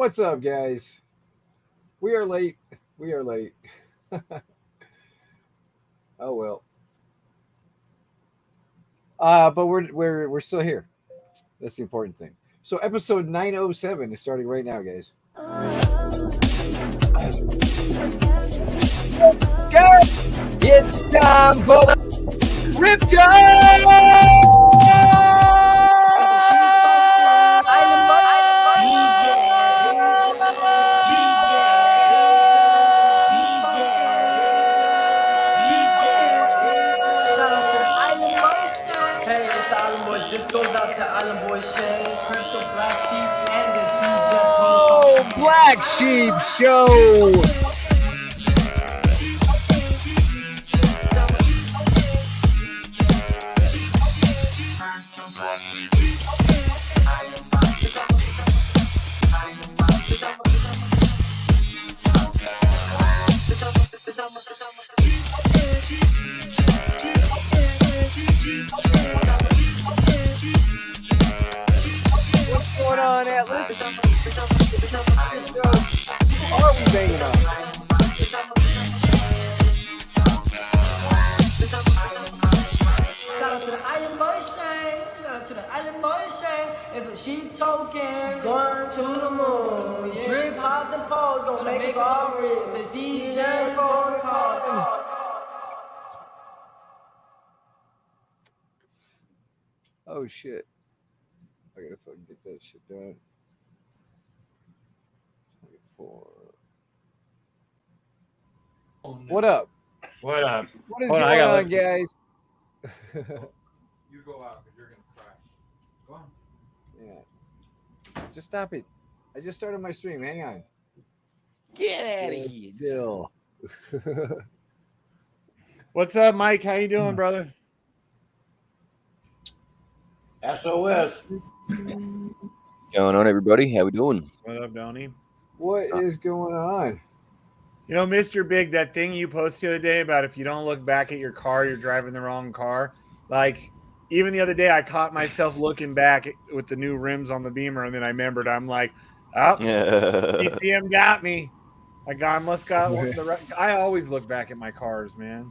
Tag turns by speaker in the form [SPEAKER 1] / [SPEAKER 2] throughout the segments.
[SPEAKER 1] What's up, guys? We are late. We are late. Oh well. But we're still here. That's the important thing. So episode 907 is starting right now, guys. Go! It's time for the Rip Black Sheep Show. What's going on, Atlas? Who are we banging on?
[SPEAKER 2] Shout out to the Iron Boy Shane. Shout out to the Iron Boy Shane. It's a sheep token. Going to the moon. Yeah. Drip pops and poles gonna make us all real. The DJ protocol.
[SPEAKER 1] Oh shit. I gotta fucking get that shit done. 24. What up?
[SPEAKER 3] What up?
[SPEAKER 1] What is
[SPEAKER 3] Hold
[SPEAKER 1] going on,
[SPEAKER 3] look.
[SPEAKER 1] guys?
[SPEAKER 3] You go out, but you're gonna crash. Go on.
[SPEAKER 1] Yeah. Just stop it. I just started my stream. Hang on.
[SPEAKER 4] Get out of here.
[SPEAKER 1] Still.
[SPEAKER 3] What's up, Mike? How you doing, brother?
[SPEAKER 5] SOS.
[SPEAKER 4] Going on, everybody? How we doing?
[SPEAKER 3] What up, Donnie?
[SPEAKER 1] What is going on?
[SPEAKER 3] You know, Mr. Big, that thing you posted the other day about if you don't look back at your car, you're driving the wrong car. Like, even the other day, I caught myself looking back with the new rims on the Beamer, and then I remembered, I'm like, oh, DCM got me. I must got the right. I always look back at my cars, man.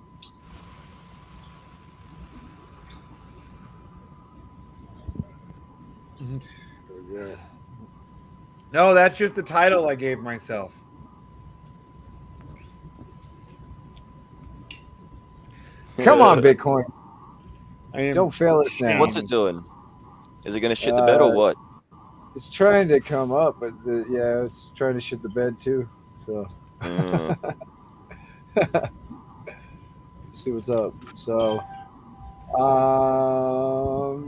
[SPEAKER 3] No, that's just the title I gave myself.
[SPEAKER 1] Come on, Bitcoin.
[SPEAKER 3] I am,
[SPEAKER 1] Don't fail us now.
[SPEAKER 4] What's it doing? Is it going to shit the bed or what?
[SPEAKER 1] It's trying to come up, but yeah, it's trying to shit the bed too. So see what's up. So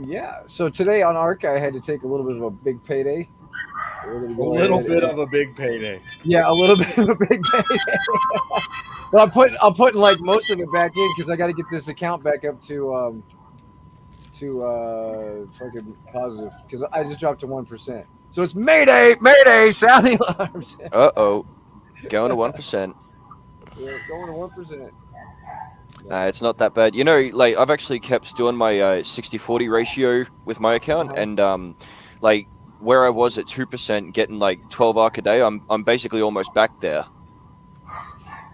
[SPEAKER 1] yeah. So today on ARC, I had to take a little bit of a big payday.
[SPEAKER 3] a little bit of a big payday.
[SPEAKER 1] Yeah, a little bit of a big payday. Well, I'm putting like most of it back in because I got to get this account back up to fucking positive because I just dropped to 1%. So it's Mayday, sound the alarms.
[SPEAKER 4] Uh-oh. Going to 1%.
[SPEAKER 1] Yeah, going to 1%.
[SPEAKER 4] It's not that bad. You know, like, I've actually kept doing my 60-40 ratio with my account, and like, where I was at 2%, getting like 12 ARC a day, I'm basically almost back there.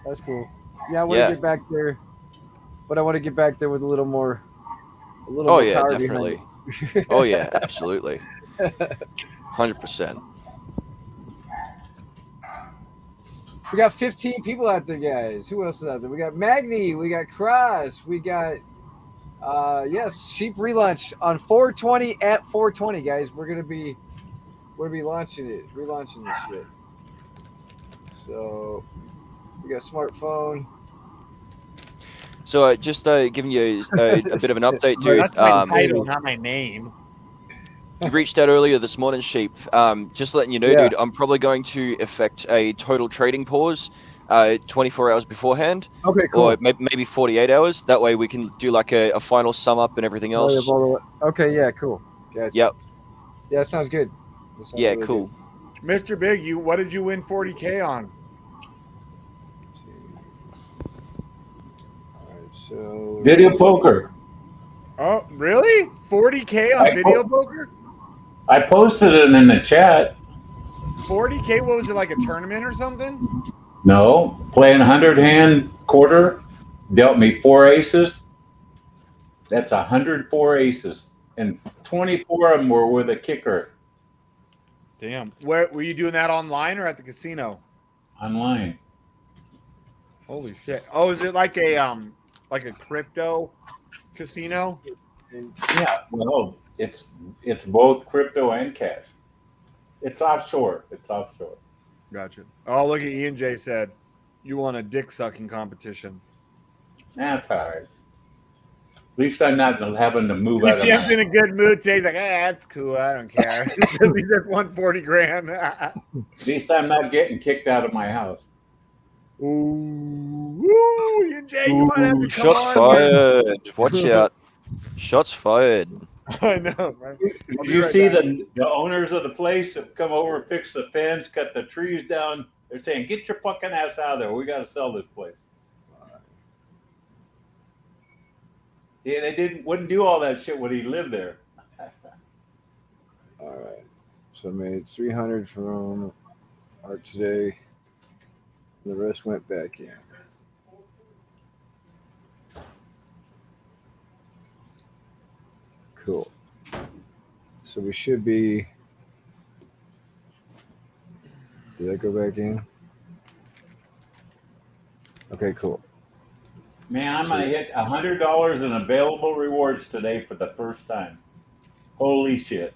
[SPEAKER 1] That's cool. Yeah, I want to get back there, but I want to get back there with a little more.
[SPEAKER 4] Oh yeah, definitely. Oh yeah, absolutely. 100%.
[SPEAKER 1] We got 15 people out there, guys. Who else is out there? We got Magni, we got Cross, we got yes, Sheep relaunch on 420 at 420, guys. We're gonna be relaunching this shit. So we got smartphone.
[SPEAKER 4] So just giving you a bit of an update, dude.
[SPEAKER 3] That's my title, not my name.
[SPEAKER 4] You reached out earlier this morning, Sheep. Just letting you know, dude, I'm probably going to effect a total trading pause 24 hours beforehand. Okay, cool. Or maybe 48 hours. That way we can do like a final sum up and everything else.
[SPEAKER 1] Okay, yeah, cool. Gotcha.
[SPEAKER 4] Yep.
[SPEAKER 1] Yeah, that sounds good.
[SPEAKER 4] Yeah, really cool.
[SPEAKER 3] Good. Mr. Big, what did you win 40K on?
[SPEAKER 1] So
[SPEAKER 5] Video poker.
[SPEAKER 3] Oh, really? 40K on video poker?
[SPEAKER 5] I posted it in the chat.
[SPEAKER 3] 40K. What was it, like a tournament or something?
[SPEAKER 5] No, playing 100-hand quarter, dealt me 4 aces. That's 104 aces, and 24 of them were with a kicker.
[SPEAKER 3] Damn. Where were you doing that, online or at the casino?
[SPEAKER 5] Online.
[SPEAKER 3] Holy shit. Oh, is it like a crypto casino?
[SPEAKER 5] Yeah, well, it's both crypto and cash. It's offshore.
[SPEAKER 3] Gotcha. Oh, look at Ian J said you won a dick sucking competition.
[SPEAKER 5] That's all right. At least I'm not having to move out of
[SPEAKER 3] PCM's in a good mood today. He's like, that's cool. I don't care. Because he just won 40 grand.
[SPEAKER 5] At least I'm not getting kicked out of my house.
[SPEAKER 3] Ooh, Ian J, you might have to come
[SPEAKER 4] Shots
[SPEAKER 3] on.
[SPEAKER 4] fired. Watch out. Shots fired.
[SPEAKER 3] I know, man.
[SPEAKER 5] You see the owners of the place have come over, fix the fence, cut the trees down. They're saying, get your fucking ass out of there. We got to sell this place. Yeah, they wouldn't do all that shit when he lived there.
[SPEAKER 1] All right. So I made 300 from art today. The rest went back in. Cool. So we should be. Did that go back in? Okay, cool.
[SPEAKER 5] Man, I'm gonna hit $100 in available rewards today for the first time. Holy shit!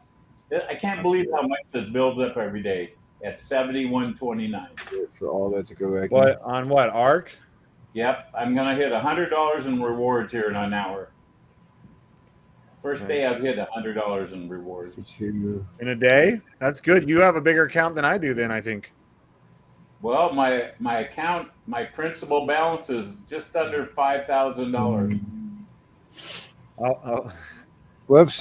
[SPEAKER 5] I can't believe how much this builds up every day at 71.29.
[SPEAKER 1] For all that to go back
[SPEAKER 3] What
[SPEAKER 1] in.
[SPEAKER 3] on what ARC?
[SPEAKER 5] Yep, I'm gonna hit $100 in rewards here in an hour. First day I've hit $100 in rewards.
[SPEAKER 3] In a day? That's good. You have a bigger account than I do then, I think.
[SPEAKER 5] Well, my account, my principal balance is just under $5,000.
[SPEAKER 3] Oh.
[SPEAKER 1] Whoops.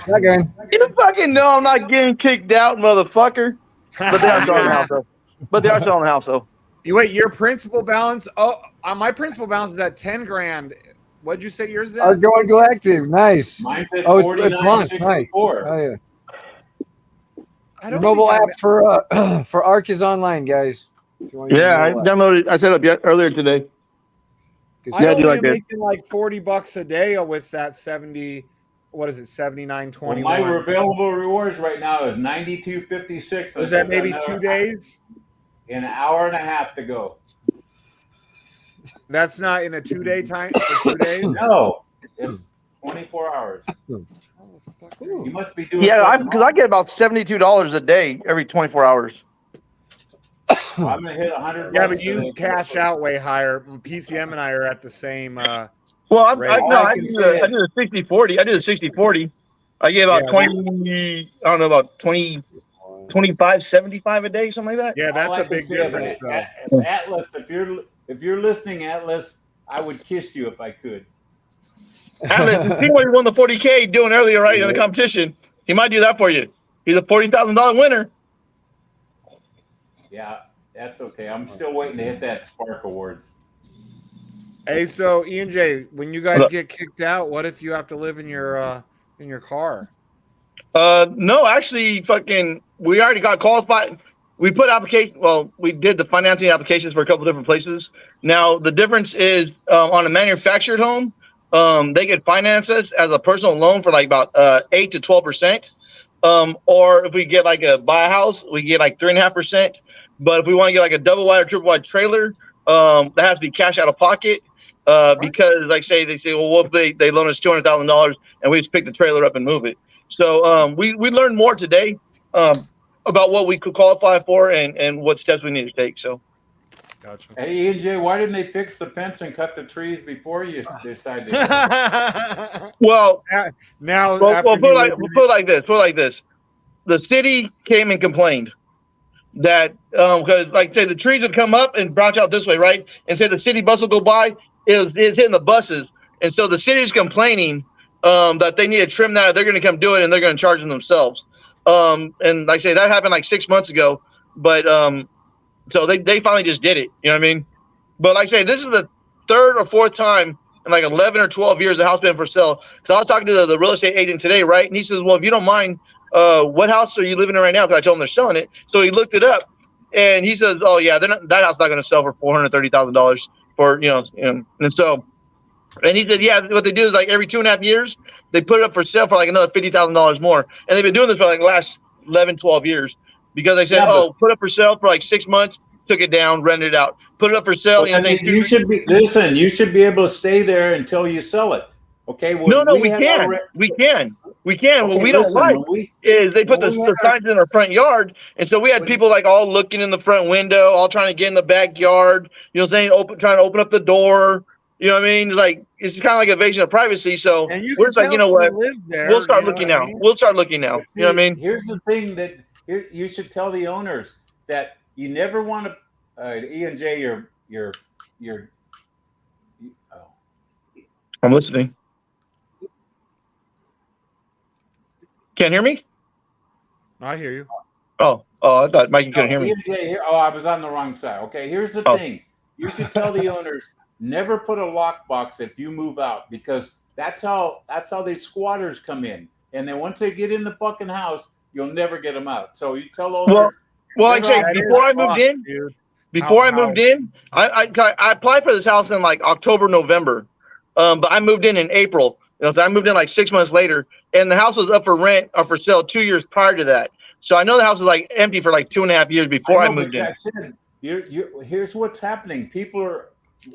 [SPEAKER 1] Again.
[SPEAKER 6] You fucking know I'm not getting kicked out, motherfucker. But they are selling the house, though.
[SPEAKER 3] You wait, your principal balance? Oh, my principal balance is at 10 grand. What'd you say yours is at?
[SPEAKER 1] Going galactic. Nice.
[SPEAKER 5] Mine's at
[SPEAKER 1] it's nice. Oh, yeah. The mobile app for ARC is online, guys.
[SPEAKER 6] Yeah, I downloaded. I set up earlier today.
[SPEAKER 3] I only making like $40 a day with that 70. What is it? 79.21.
[SPEAKER 5] Well, my available rewards right now is 92.56.
[SPEAKER 3] Was that maybe 2 days?
[SPEAKER 5] In an hour and a half to go.
[SPEAKER 3] That's not in a 2-day time. 2 days?
[SPEAKER 5] No, it's 24 hours. You must be doing.
[SPEAKER 6] Yeah, because I get about $72 a day every 24 hours.
[SPEAKER 5] I'm gonna hit 100.
[SPEAKER 3] Yeah, but you cash out way higher. PCM and I are at the same.
[SPEAKER 6] Well, I do the 60-40. I do the 60-40. I get about 20. I don't know, about 20, 25.75 a day, something like that.
[SPEAKER 3] Yeah, that's a big difference.
[SPEAKER 5] Atlas, if you're listening, Atlas, I would kiss you if I could.
[SPEAKER 6] Atlas, you see what he won the 40K doing earlier, right, in the competition. He might do that for you. He's a $40,000 winner.
[SPEAKER 5] Yeah, that's okay. I'm still waiting to hit that Spark Awards.
[SPEAKER 3] Hey, so Ian J, when you guys get kicked out, what if you have to live in your car?
[SPEAKER 6] No, actually, we already got qualified. We put application. Well, we did the financing applications for a couple different places. Now the difference is on a manufactured home, they can finance us as a personal loan for like about 8 to 12%. Or if we get like buy a house, we get like 3.5%. But if we want to get like a double wide or triple wide trailer, that has to be cash out of pocket. Because they say, well, what if they loan us $200,000 and we just pick the trailer up and move it? So we learned more today about what we could qualify for and what steps we need to take. So,
[SPEAKER 3] gotcha.
[SPEAKER 5] Hey, EJ, why didn't they fix the fence and cut the trees before you decided?
[SPEAKER 6] Well,
[SPEAKER 3] now
[SPEAKER 6] put it like this. The city came and complained that because, like, say the trees would come up and branch out this way, right? And say the city bus will go by, it's hitting the buses, and so the city's complaining that they need to trim that. They're going to come do it, and they're going to charge them themselves. And like I say, that happened like 6 months ago, but so they finally just did it. You know what I mean? But like I say, this is the third or fourth time in like 11 or 12 years the house been for sale. Because I was talking to the real estate agent today, right? And he says, well, if you don't mind, what house are you living in right now? Because I told him they're selling it. So he looked it up, and he says, oh yeah, that house is not going to sell for $430,000 for and so. And he said, yeah, what they do is like every 2.5 years, they put it up for sale for like another $50,000 more. And they've been doing this for like the last 11, 12 years because they said, put up for sale for like 6 months, took it down, rented it out, put it up for sale.
[SPEAKER 5] You should be able to stay there until you sell it. Okay.
[SPEAKER 6] Well, no, we can. We can. Okay, what we don't like is they put the signs in our front yard. And so we had people like all looking in the front window, all trying to get in the backyard, trying to open up the door. You know what I mean? Like, it's kind of like invasion of privacy. So we're just like, you know what? We'll start looking now. We'll start looking now. You know what I mean?
[SPEAKER 5] Here's the thing that you should tell the owners that you never want to, E&J,
[SPEAKER 6] I'm listening. Can't hear me?
[SPEAKER 3] I hear you.
[SPEAKER 6] Oh, I thought Mikey couldn't hear me.
[SPEAKER 5] E&J, I was on the wrong side. Okay, here's the thing. You should tell the owners, never put a lockbox if you move out, because that's how these squatters come in. And then once they get in the fucking house, you'll never get them out. So you tell owners.
[SPEAKER 6] Well, I say before I moved in, I applied for this house in like October, November, but I moved in April. So I moved in like 6 months later, and the house was up for rent or for sale 2 years prior to that. So I know the house was like empty for like 2.5 years before I moved in.
[SPEAKER 5] Here's what's happening.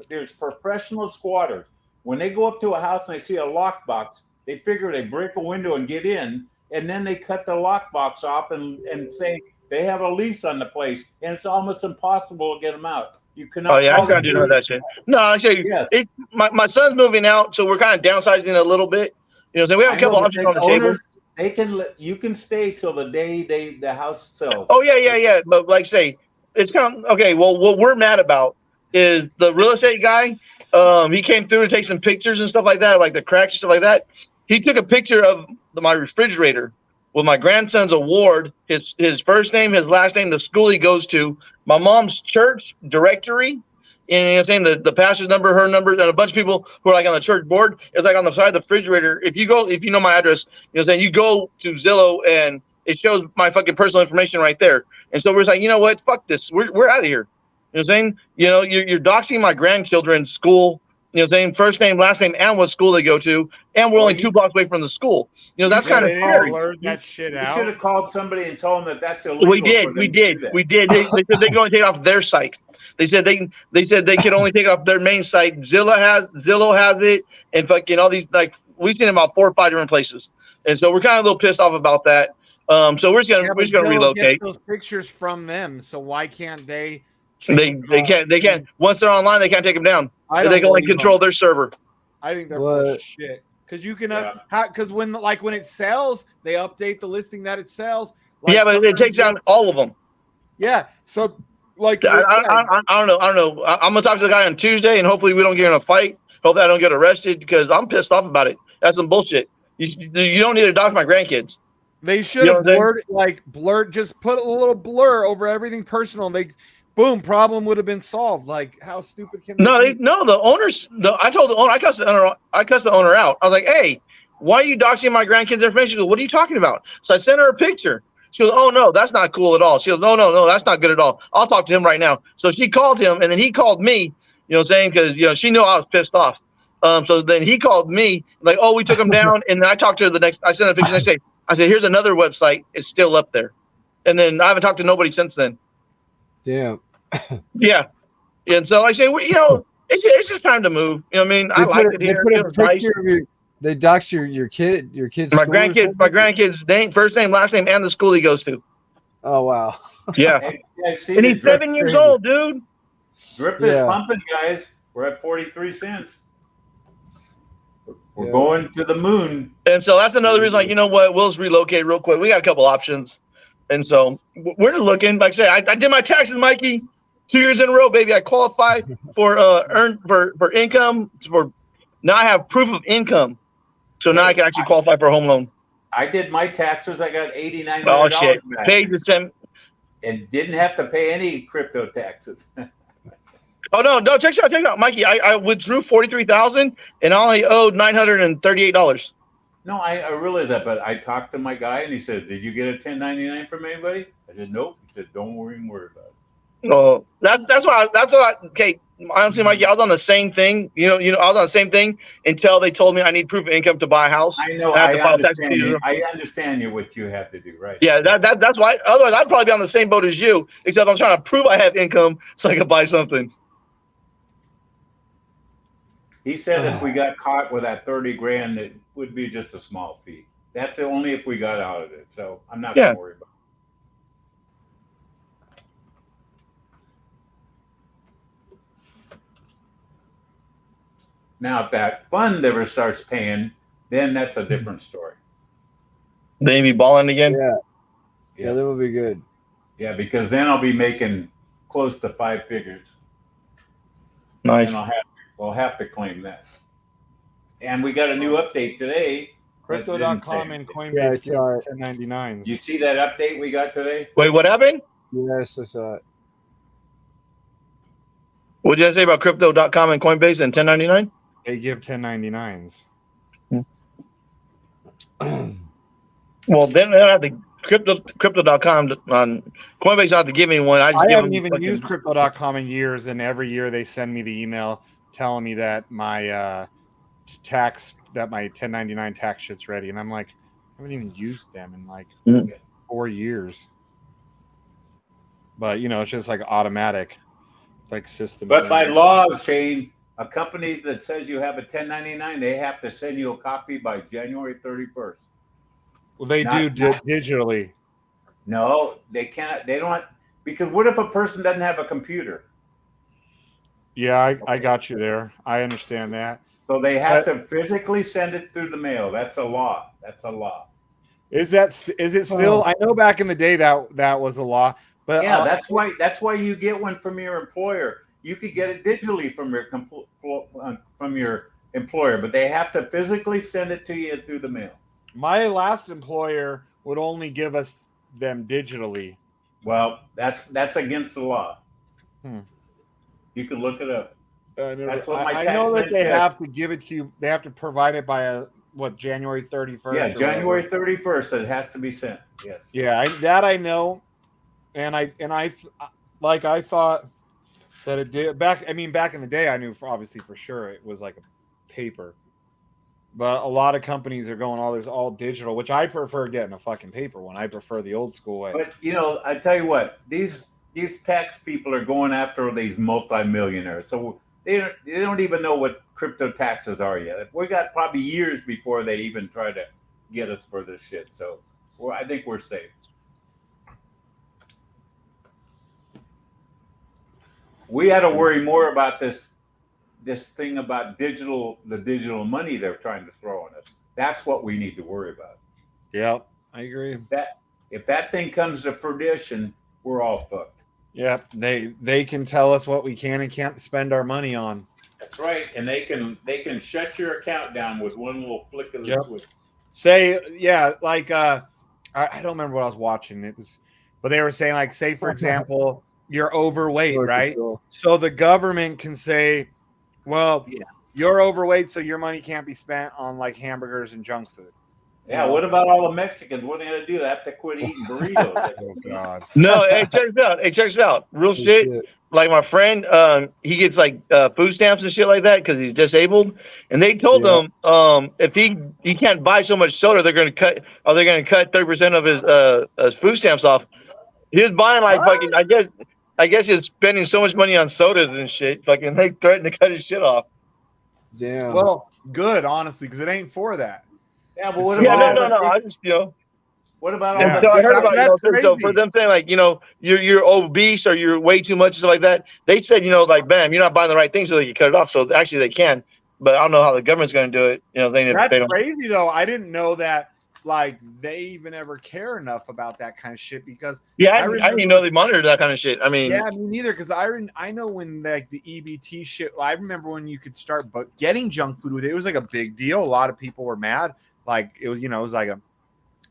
[SPEAKER 5] There's professional squatters. When they go up to a house and they see a lockbox, they figure they break a window and get in, and then they cut the lockbox off and say they have a lease on the place, and it's almost impossible to get them out. You cannot.
[SPEAKER 6] Oh yeah, I can't do none of that shit. No, actually, yes. My son's moving out, so we're kind of downsizing it a little bit. So we have a couple options on the table.
[SPEAKER 5] You can stay till the day the house sells.
[SPEAKER 6] Oh yeah. But like say, it's kind of okay. Well, what we're mad about is the real estate guy. He came through to take some pictures and stuff like that, like the cracks and stuff like that. He took a picture of my refrigerator with my grandson's award, his first name, his last name, the school he goes to, my mom's church directory, and the pastor's number, her number, and a bunch of people who are like on the church board. It's like on the side of the refrigerator. If you know my address, you go to Zillow and it shows my fucking personal information right there. And so we're like, you know what? Fuck this. We're out of here. You know what I'm saying? You're doxing my grandchildren's school. First name, last name, and what school they go to, and we're only 2 blocks away from the school. That's kind of scary.
[SPEAKER 3] That shit out.
[SPEAKER 5] You should have called somebody and told them that's illegal.
[SPEAKER 6] We did. They said they can only take it off their site. They said they can only take it off their main site. Zillow has it, and fucking all these, like, we've seen it about 4 or 5 different places, and so we're kind of a little pissed off about that. So we're just gonna relocate.
[SPEAKER 3] Get those pictures from them. So why can't they?
[SPEAKER 6] They can't. Once they're online, they can't take them down. They can only control their server.
[SPEAKER 3] I think they're full shit. Because you can, because when it sells, they update the listing that it sells.
[SPEAKER 6] Like but it takes down all of them.
[SPEAKER 3] Yeah. So like,
[SPEAKER 6] I don't know. I'm gonna talk to the guy on Tuesday, and hopefully we don't get in a fight. Hopefully I don't get arrested because I'm pissed off about it. That's some bullshit. You don't need to dox my grandkids.
[SPEAKER 3] They should have blurred. Just put a little blur over everything personal. And boom, problem would have been solved. Like, how stupid can they be?
[SPEAKER 6] The owners. I told the owner, I cussed the owner out. I was like, hey, why are you doxing my grandkids' information? She goes, what are you talking about? So I sent her a picture. She goes, oh no, that's not cool at all. She goes, no, that's not good at all. I'll talk to him right now. So she called him, and then he called me. Because she knew I was pissed off. So then he called me, like, oh, we took him down, and then I talked to her I sent a picture. And I said, here's another website. It's still up there, and then I haven't talked to nobody since then.
[SPEAKER 1] Yeah.
[SPEAKER 6] Yeah. And so I say, it's just time to move. You know what I mean? I like it here.
[SPEAKER 1] They dox your kids.
[SPEAKER 6] My grandkids' name, first name, last name, and the school he goes to.
[SPEAKER 1] Oh wow.
[SPEAKER 6] Yeah. And he's 7 years old, dude.
[SPEAKER 5] Drip is pumping, guys. We're at 43 cents. We're going to the moon.
[SPEAKER 6] And so that's another reason, like, you know what? We'll just relocate real quick. We got a couple options. And so we're just looking. Like I say, I did my taxes, Mikey, 2 years in a row, baby. I qualified for income. Now I have proof of income. So now I can actually qualify for a home loan.
[SPEAKER 5] I did my taxes. I got $8,900
[SPEAKER 6] Oh shit!
[SPEAKER 5] back.
[SPEAKER 6] Paid the same.
[SPEAKER 5] And didn't have to pay any crypto taxes.
[SPEAKER 6] Oh no! Check it out, Mikey. I withdrew $43,000 and I only owed $938.
[SPEAKER 5] No, I realize that, but I talked to my guy and he said, "Did you get a 1099 from anybody?" I said, "Nope." He said, "Don't worry about it."
[SPEAKER 6] No, that's what. Okay, honestly, Mikey, I was on the same thing. I was on the same thing until they told me I need proof of income to buy a house.
[SPEAKER 5] I know.
[SPEAKER 6] And I have to
[SPEAKER 5] I
[SPEAKER 6] file taxes.
[SPEAKER 5] understand you. I understand you. What you have to do, right?
[SPEAKER 6] Yeah, that's why. Otherwise, I'd probably be on the same boat as you, except I'm trying to prove I have income so I can buy something.
[SPEAKER 5] He said if we got caught with that 30 grand, it would be just a small fee. That's only if we got out of it. So I'm not going to worry about it. Now, if that fund ever starts paying, then that's a different story.
[SPEAKER 6] They be balling again?
[SPEAKER 1] Yeah, that would be good.
[SPEAKER 5] Yeah, because then I'll be making close to 5 figures.
[SPEAKER 6] Nice.
[SPEAKER 5] And we'll have to claim that. And we got a new update today.
[SPEAKER 3] Crypto.com and Coinbase 1099s.
[SPEAKER 5] You see that update we got today?
[SPEAKER 6] Wait, what happened?
[SPEAKER 1] Yes, I saw it.
[SPEAKER 6] What did I say about Crypto.com and Coinbase and 1099?
[SPEAKER 3] They give 1099s.
[SPEAKER 6] Well, then they don't have to Crypto.com on Coinbase. Not to give me one. I
[SPEAKER 3] haven't even used Crypto.com in years, and every year they send me the email telling me that my my 1099 tax shit's ready, and I'm like, I haven't even used them in like 4 years. But it's just like automatic, like system.
[SPEAKER 5] But by law, Shane, a company that says you have a 1099, they have to send you a copy by January 31st.
[SPEAKER 3] Well, they do digitally.
[SPEAKER 5] No, they can't. They don't. Because what if a person doesn't have a computer?
[SPEAKER 3] Yeah, I got you there. I understand that.
[SPEAKER 5] So they have to physically send it through the mail. That's a law. That's a law.
[SPEAKER 3] Is it still? I know back in the day that was a law. But
[SPEAKER 5] yeah, that's why you get one from your employer. You could get it digitally from your employer, but they have to physically send it to you through the mail.
[SPEAKER 3] My last employer would only give us them digitally.
[SPEAKER 5] Well, that's against the law. You can look it up.
[SPEAKER 3] That's what my I know that they have to give it to you. They have to provide it by January 31st?
[SPEAKER 5] Yeah, January 31st. It has to be sent. Yes.
[SPEAKER 3] Yeah, that I know. And I thought that it did back. I mean, back in the day, I knew obviously for sure it was like a paper, but a lot of companies are going all digital, which I prefer getting a fucking paper one. I prefer the old school way.
[SPEAKER 5] But I tell you what, these tax people are going after these multimillionaires, so they don't even know what crypto taxes are yet. We got probably years before they even try to get us for this shit. So, I think we're safe. We had to worry more about this thing about the digital money they're trying to throw on us. That's what we need to worry about.
[SPEAKER 3] Yeah, I agree.
[SPEAKER 5] If that thing comes to fruition, we're all fucked.
[SPEAKER 3] Yeah, they can tell us what we can and can't spend our money on.
[SPEAKER 5] That's right, and they can shut your account down with one little flick of the switch.
[SPEAKER 3] Say, yeah, like I don't remember what I was watching. But they were saying, like, say for example, you're overweight, right? So the government can say, well, you're overweight, so your money can't be spent on like hamburgers and junk food.
[SPEAKER 5] Yeah, what about all the Mexicans? What are they going to do? They have to quit eating burritos.
[SPEAKER 3] Oh, God.
[SPEAKER 6] No, hey, check this out. Real shit. Like my friend, he gets like food stamps and shit like that because he's disabled. And they told him if he can't buy so much soda, they're going to cut 30% of his food stamps off. He was buying like fucking, I guess he's spending so much money on sodas and shit. Fucking, they threatened to cut his shit off.
[SPEAKER 1] Damn.
[SPEAKER 3] Well, good, honestly, because it ain't for that.
[SPEAKER 5] Yeah, but what about?
[SPEAKER 6] No. I just
[SPEAKER 5] What about
[SPEAKER 6] all? So I heard about so for them saying like you're obese or you're way too much and stuff like that. They said like bam, you're not buying the right thing, so they can cut it off. So actually they can, but I don't know how the government's going to do it.
[SPEAKER 3] That's crazy though. I didn't know that. Like they even ever care enough about that kind of shit because
[SPEAKER 6] I didn't even know they monitored that kind of shit. I mean,
[SPEAKER 3] me neither. Because I know when like the EBT shit. I remember when you could start getting junk food with it. It was like a big deal. A lot of people were mad. Like it was, it was like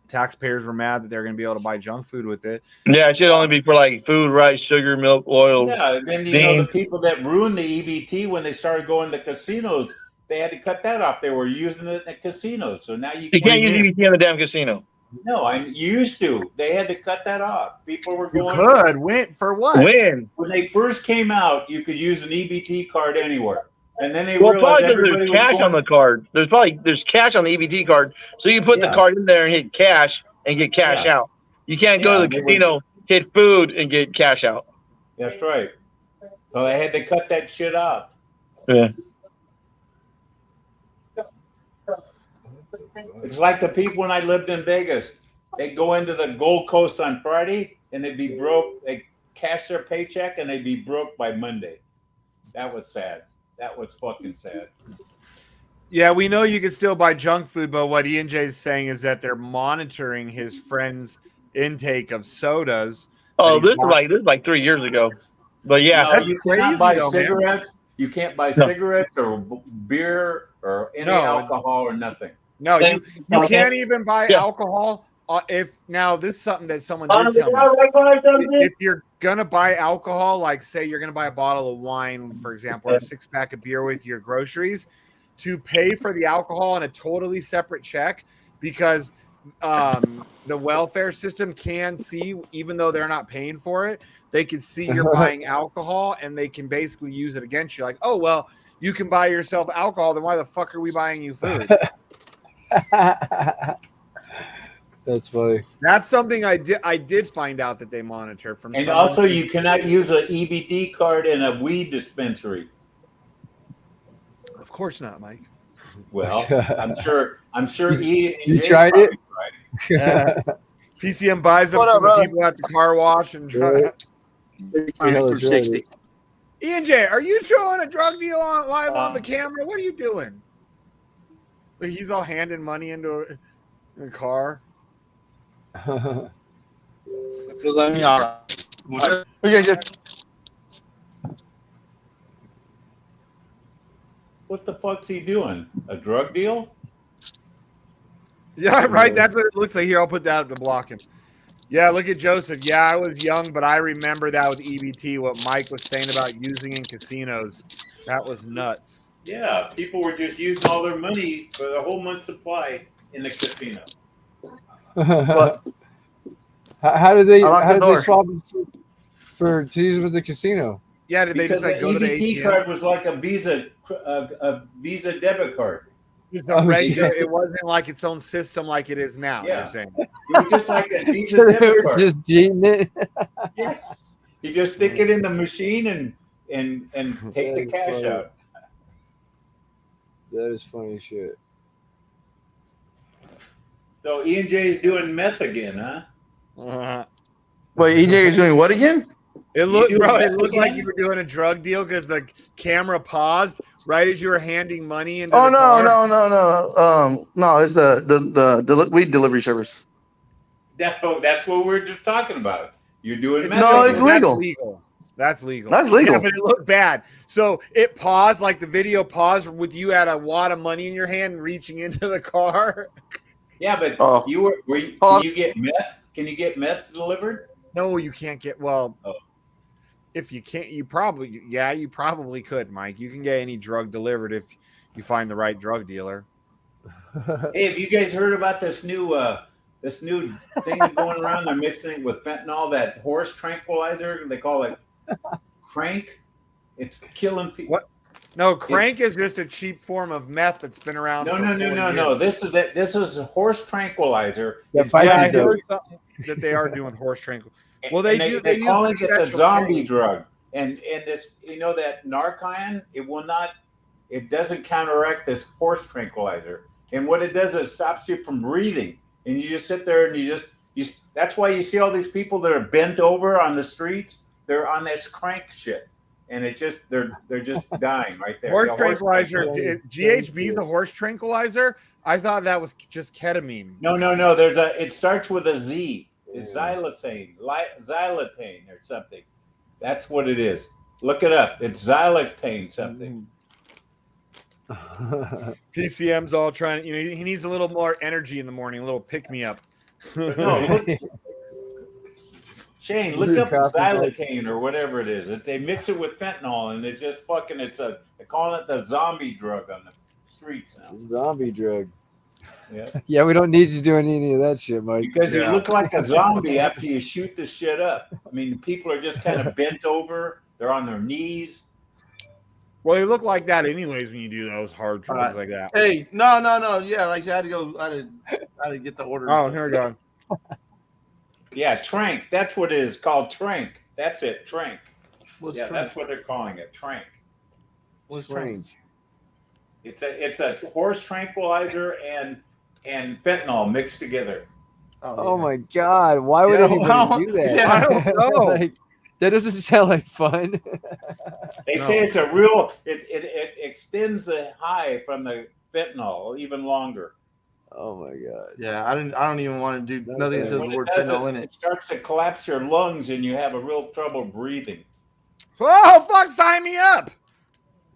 [SPEAKER 3] taxpayers were mad that they're going to be able to buy junk food with it.
[SPEAKER 6] Yeah, it should only be for like food, rice, sugar, milk, oil.
[SPEAKER 5] Yeah, and then the people that ruined the EBT when they started going to casinos. they had to cut that off. They were using it in the casinos, so now you
[SPEAKER 6] can't use EBT in the damn casino.
[SPEAKER 5] No, I used to. They had to cut that off. People were going.
[SPEAKER 3] You could win for what?
[SPEAKER 6] When
[SPEAKER 5] they first came out, you could use an EBT card anywhere, and then they
[SPEAKER 6] well,
[SPEAKER 5] realized
[SPEAKER 6] probably because there's cash on the card. There's cash on the EBT card, so you put the card in there and hit cash and get cash out. You can't go to the casino, hit food, and get cash out.
[SPEAKER 5] That's right. So they had to cut that shit off.
[SPEAKER 6] Yeah.
[SPEAKER 5] It's like the people when I lived in Vegas. They'd go into the Gold Coast on Friday and they'd be broke. They'd cash their paycheck and they'd be broke by Monday. That was sad. That was fucking sad.
[SPEAKER 3] Yeah, we know you can still buy junk food, but what ENJ is saying is that they're monitoring his friend's intake of sodas.
[SPEAKER 6] Oh, this is like 3 years ago. But yeah,
[SPEAKER 5] no, you cannot buy cigarettes. Man. You can't buy cigarettes or beer or any alcohol or nothing.
[SPEAKER 3] No, you can't even buy alcohol. If now this is something that someone did tell me. If you're gonna buy alcohol, like say you're gonna buy a bottle of wine, for example, or a 6-pack of beer with your groceries, to pay for the alcohol on a totally separate check, because the welfare system can see, even though they're not paying for it, they can see you're buying alcohol and they can basically use it against you. Like, oh well, you can buy yourself alcohol, then why the fuck are we buying you food?
[SPEAKER 1] That's funny.
[SPEAKER 3] That's something I did find out that they monitor from.
[SPEAKER 5] And also, you cannot use an EBT card in a weed dispensary.
[SPEAKER 3] Of course not, Mike.
[SPEAKER 5] Well, I'm sure.
[SPEAKER 1] You tried it.
[SPEAKER 3] PCM buys them from the people at the car wash and try.
[SPEAKER 6] For 60.
[SPEAKER 3] ENJ, are you showing a drug deal live on the camera? What are you doing? He's all handing money into a car.
[SPEAKER 5] What the fuck's he doing? A drug deal?
[SPEAKER 3] Yeah, right. That's what it looks like. Here, I'll put that up to block him. Yeah, look at Joseph. Yeah, I was young, but I remember that with EBT, what Mike was saying about using in casinos. That was nuts.
[SPEAKER 5] Yeah, people were just using all their money for the whole month's supply in the casino.
[SPEAKER 1] How did they swap to use them at the casino?
[SPEAKER 3] Yeah, did they just like go to the ATM?
[SPEAKER 5] EBT card was like a Visa debit card.
[SPEAKER 3] It wasn't like its own system like it is now.
[SPEAKER 5] Yeah.
[SPEAKER 3] You're saying
[SPEAKER 5] it was just like a Visa debit card.
[SPEAKER 1] Just cheating it.
[SPEAKER 5] Yeah, you just stick it in the machine and take the cash out.
[SPEAKER 1] That is funny shit.
[SPEAKER 5] So EJ is doing meth again, huh?
[SPEAKER 6] Wait, EJ is doing what again?
[SPEAKER 3] It looked like you were doing a drug deal because the camera paused right as you were handing money into the car.
[SPEAKER 6] No. It's the weed delivery service.
[SPEAKER 5] That's what we were just talking about. You're doing meth.
[SPEAKER 6] No, it's legal.
[SPEAKER 3] That's legal.
[SPEAKER 6] That's legal.
[SPEAKER 3] Yeah, but it looked bad. So it paused, like the video paused with you had a wad of money in your hand and reaching into the car.
[SPEAKER 5] Yeah, but can you get meth? Can you get meth delivered?
[SPEAKER 3] No, you can't get. Well, if you can't, you probably could, Mike. You can get any drug delivered if you find the right drug dealer.
[SPEAKER 5] Hey, have you guys heard about this new thing going around? They're mixing it with fentanyl, that horse tranquilizer. They call it crank. It's killing people.
[SPEAKER 3] What? No, crank is just a cheap form of meth that's been around.
[SPEAKER 5] No. This is a horse tranquilizer.
[SPEAKER 3] I heard something that they are doing horse tranquilizer. Well,
[SPEAKER 5] they're calling it the zombie drug, and this, that Narcan, it doesn't counteract this horse tranquilizer, and what it does is it stops you from breathing, and you just sit there and that's why you see all these people that are bent over on the streets. They're on this crank shit, and it just they're just dying right there.
[SPEAKER 3] Horse tranquilizer. GHB is a horse tranquilizer. I thought that was just ketamine.
[SPEAKER 5] No. It starts with a Z. It's xylitane or something. That's what it is. Look it up. It's xylitane something.
[SPEAKER 3] PCM's all trying. He needs a little more energy in the morning, a little pick me up.
[SPEAKER 5] Shane, look up xylitane or whatever it is. They mix it with fentanyl, and it's just fucking. They're calling it the zombie drug on the streets now.
[SPEAKER 1] Zombie drug.
[SPEAKER 5] Yeah.
[SPEAKER 1] Yeah, we don't need you doing any of that shit, Mike.
[SPEAKER 5] Because you look like a zombie after you shoot this shit up. I mean, people are just kind of bent over. They're on their knees.
[SPEAKER 3] Well, you look like that anyways when you do those hard drugs like that.
[SPEAKER 6] Hey, no. Yeah, like I had to go. I had to get the order.
[SPEAKER 3] Oh, here we go.
[SPEAKER 5] Yeah, trank. That's what it is called. Trank. That's it. Trank.
[SPEAKER 6] What's
[SPEAKER 5] yeah,
[SPEAKER 6] trank?
[SPEAKER 5] that's what they're calling it. Trank.
[SPEAKER 6] What's trank?
[SPEAKER 5] It's a horse tranquilizer and fentanyl mixed together.
[SPEAKER 1] Oh my God! Why would anybody do that?
[SPEAKER 3] I don't know.
[SPEAKER 1] Like, that doesn't sound like fun.
[SPEAKER 5] They say it's a real. It extends the high from the fentanyl even longer.
[SPEAKER 1] Oh my God!
[SPEAKER 6] Yeah, I don't even want to do nothing that says the word fentanyl in it.
[SPEAKER 5] It starts to collapse your lungs, and you have a real trouble breathing.
[SPEAKER 3] Oh fuck! Sign me up.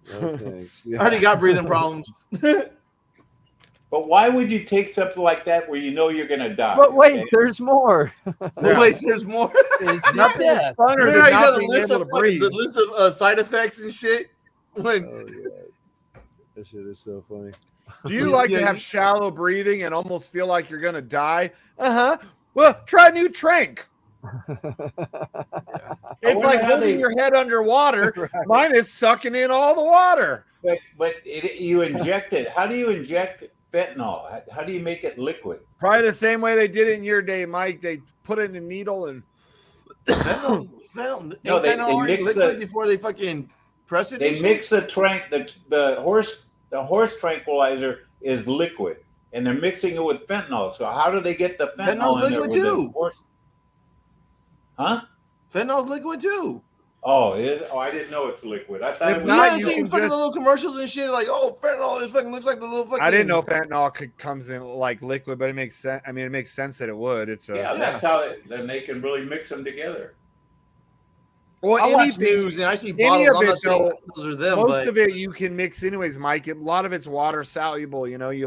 [SPEAKER 1] No, thanks. Yeah.
[SPEAKER 6] I already got breathing problems.
[SPEAKER 5] But why would you take something like that where you know you're going to die?
[SPEAKER 1] But wait, there's more.
[SPEAKER 6] Wait, there's more.
[SPEAKER 1] It's not that.
[SPEAKER 3] Funner than not being able to breathe.
[SPEAKER 6] The list of side effects and shit. When
[SPEAKER 1] Oh God, that shit is so funny.
[SPEAKER 3] Do you like to have shallow breathing and almost feel like you're gonna die? Well, try new trank. It's like holding your head underwater. Right. Mine is sucking in all the water.
[SPEAKER 5] But you inject it. How do you inject fentanyl? How do you make it liquid?
[SPEAKER 3] Probably the same way they did it in your day, Mike. They put it in a needle and
[SPEAKER 6] fentanyl mix liquid before they fucking press it.
[SPEAKER 5] They mix the trank. The horse tranquilizer is liquid, and they're mixing it with fentanyl. So how do they get the fentanyl in
[SPEAKER 6] liquid
[SPEAKER 5] there?
[SPEAKER 6] Too.
[SPEAKER 5] Huh?
[SPEAKER 6] Fentanyl's liquid too.
[SPEAKER 5] Oh, I didn't know it's liquid. I thought
[SPEAKER 6] you haven't seen fucking little commercials and shit like, oh, fentanyl is fucking looks like the little fucking.
[SPEAKER 3] I didn't know fentanyl comes in like liquid, but it makes sense. I mean, it makes sense that it would. It's
[SPEAKER 5] that's how then they can really mix them together.
[SPEAKER 3] Well,
[SPEAKER 6] I watch news and I see bottles. I'm not saying those are them.
[SPEAKER 3] Most of it you can mix anyways, Mike. A lot of it's water soluble. You know, you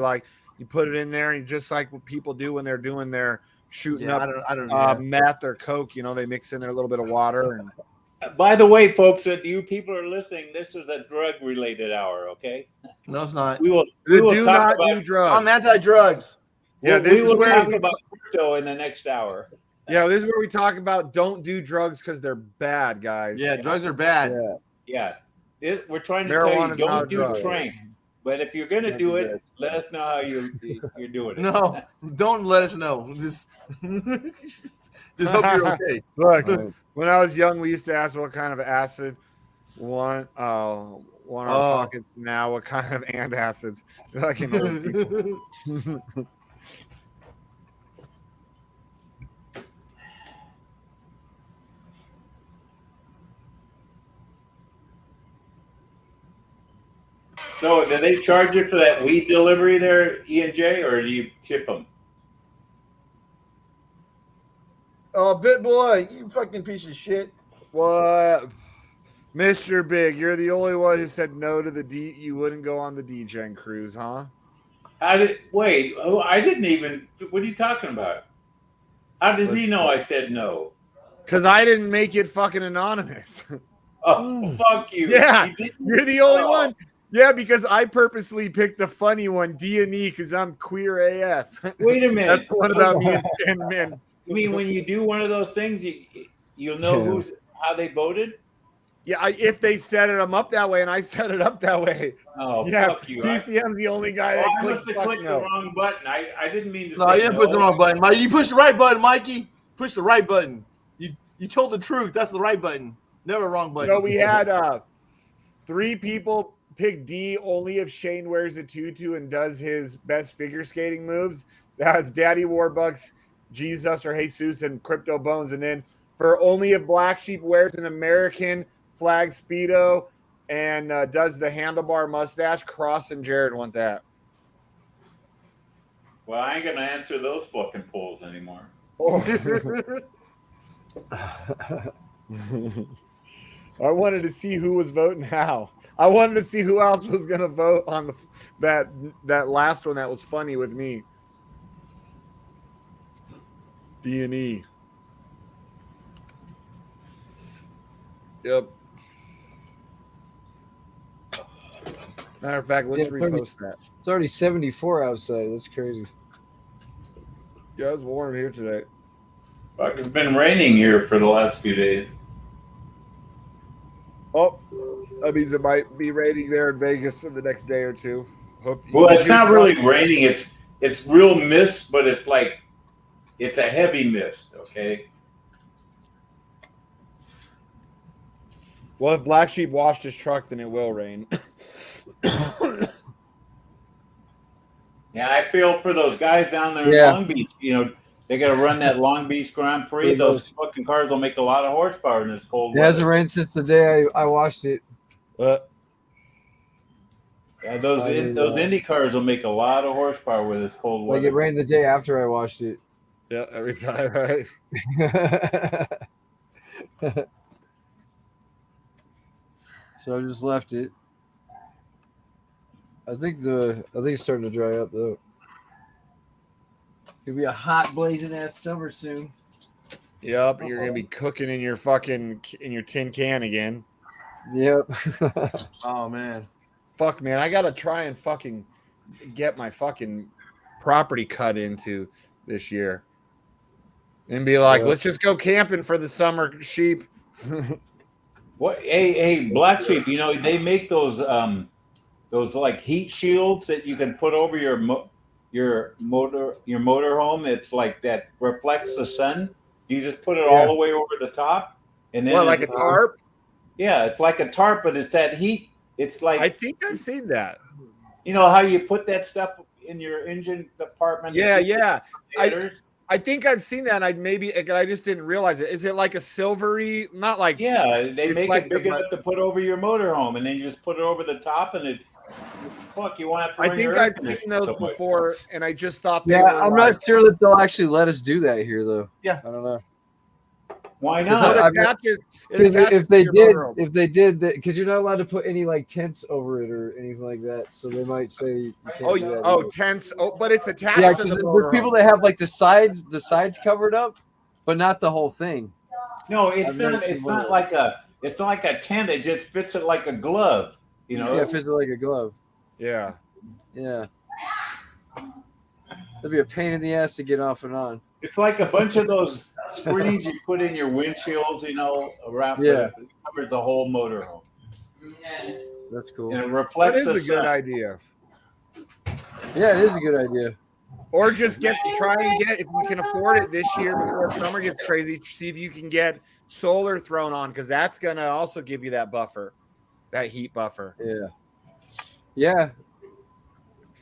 [SPEAKER 3] put it in there, and just like what people do when they're doing their shooting up
[SPEAKER 6] I don't
[SPEAKER 3] meth or coke. You know, they mix in there a little bit of water. And
[SPEAKER 5] by the way, folks, that you people are listening, this is a drug-related hour. Okay?
[SPEAKER 6] No, it's not.
[SPEAKER 5] We will talk about
[SPEAKER 3] do drugs.
[SPEAKER 6] I'm anti-drugs.
[SPEAKER 3] Yeah,
[SPEAKER 5] we will talk about crypto in the next hour.
[SPEAKER 3] Yeah, this is where we talk about don't do drugs because they're bad, guys.
[SPEAKER 6] Yeah, drugs are bad.
[SPEAKER 5] Yeah. We're trying to tell you don't do trank. But if you're going to do it, let us know how you're doing it.
[SPEAKER 6] No, don't let us know. Just hope you're okay.
[SPEAKER 3] Look, when I was young, we used to ask what kind of acid one our pockets now, what kind of antacids. Like in old people.
[SPEAKER 5] So, do they charge you for that weed delivery there, E&J, or do you tip them?
[SPEAKER 6] Oh, Bit Boy, you fucking piece of shit.
[SPEAKER 3] What? Mr. Big, you're the only one who said no to you wouldn't go on the Degen cruise, huh?
[SPEAKER 5] I didn't even. What are you talking about? How does he know I said no?
[SPEAKER 3] Because I didn't make it fucking anonymous.
[SPEAKER 5] Oh, fuck you.
[SPEAKER 3] Yeah, you're the only one. Yeah, because I purposely picked the funny one, D&E, because I'm queer AF.
[SPEAKER 5] Wait a minute.
[SPEAKER 3] That's one about me and men.
[SPEAKER 5] You mean when you do one of those things, you'll know how they voted?
[SPEAKER 3] Yeah, if they set them up that way, and I set it up that way.
[SPEAKER 5] Oh,
[SPEAKER 3] yeah,
[SPEAKER 5] fuck you.
[SPEAKER 3] PCM's the only guy that
[SPEAKER 5] I must have clicked the wrong button. I didn't mean to
[SPEAKER 6] say you didn't push the wrong button, Mike. You pushed the right button, Mikey. Push the right button. You told the truth. That's the right button. Never wrong button.
[SPEAKER 3] So we had 3 people pick D only if Shane wears a tutu and does his best figure skating moves. That's Daddy Warbucks, Jesus or Jesus, and Crypto Bones. And then for only if BlackSheep wears an American flag Speedo and does the handlebar mustache, Cross and Jared want that.
[SPEAKER 5] Well, I ain't going to answer those fucking polls anymore.
[SPEAKER 3] I wanted to see who was voting how. I wanted to see who else was going to vote on that last one that was funny with me. D&E. Yep. Matter of fact, let's repost that.
[SPEAKER 1] It's already 74 outside. That's crazy.
[SPEAKER 3] Yeah, it's warm here today.
[SPEAKER 5] Fuck, it's been raining here for the last few days.
[SPEAKER 3] Oh, that means it might be raining there in Vegas in the next day or two.
[SPEAKER 5] Well, it's not really raining. It's real mist, but it's like it's a heavy mist. Okay.
[SPEAKER 3] Well, if BlackSheep washed his truck, then it will rain.
[SPEAKER 5] Yeah, I feel for those guys down there in Long Beach. You know, they got to run that Long Beach Grand Prix. Those fucking cars will make a lot of horsepower in this cold weather.
[SPEAKER 1] It hasn't rained since the day I washed it.
[SPEAKER 5] Yeah, those Indy cars will make a lot of horsepower with this cold weather.
[SPEAKER 1] Like it rained the day after I washed it.
[SPEAKER 3] Yeah, every time, right?
[SPEAKER 1] So I just left it. I think it's starting to dry up though. It'll be a hot blazing ass summer soon.
[SPEAKER 3] Yep, you're gonna be cooking in your tin can again.
[SPEAKER 1] Yep.
[SPEAKER 7] Oh man.
[SPEAKER 3] Fuck man, I gotta try and fucking get my fucking property cut into this year. And be like, let's just go camping for the summer, sheep.
[SPEAKER 5] What? Hey, BlackSheep. You know they make those like heat shields that you can put over your motorhome. It's like that reflects the sun. You just put it all the way over the top, and then
[SPEAKER 3] like a tarp.
[SPEAKER 5] Yeah, it's like a tarp, but it's that heat. It's like
[SPEAKER 3] I think I've seen that.
[SPEAKER 5] You know how you put that stuff in your engine compartment?
[SPEAKER 3] Yeah. I think I've seen that. I just didn't realize it. Is it like a silvery? Not like
[SPEAKER 5] they make it big enough to put over your motorhome, and then you just put it over the top, and it. Fuck, you want to?
[SPEAKER 3] I think I've seen those before, and I just thought.
[SPEAKER 1] I'm not sure that they'll actually let us do that here, though.
[SPEAKER 7] Yeah,
[SPEAKER 1] I don't know.
[SPEAKER 5] Why not?
[SPEAKER 1] If they did, because you're not allowed to put any like tents over it or anything like that, so they might say you can't do that
[SPEAKER 3] tents. Oh, but it's attached.
[SPEAKER 1] Yeah,
[SPEAKER 3] to the
[SPEAKER 1] there's people that have like the sides covered up, but not the whole thing.
[SPEAKER 5] No, it's not like a tent. It just fits it like a glove. You know.
[SPEAKER 1] Yeah, it fits it like a glove.
[SPEAKER 3] Yeah.
[SPEAKER 1] Yeah. That'd be a pain in the ass to get off and on.
[SPEAKER 5] It's like a bunch of those screens you put in your windshields, you know, around.
[SPEAKER 1] Yeah.
[SPEAKER 5] It covers the whole motorhome.
[SPEAKER 1] That's cool.
[SPEAKER 5] And it reflects
[SPEAKER 3] that is a good idea.
[SPEAKER 1] Yeah, it is a good idea.
[SPEAKER 3] Or just try and get, if you can afford it this year before summer gets crazy, see if you can get solar thrown on, because that's going to also give you that buffer, that heat buffer.
[SPEAKER 1] Yeah. Yeah.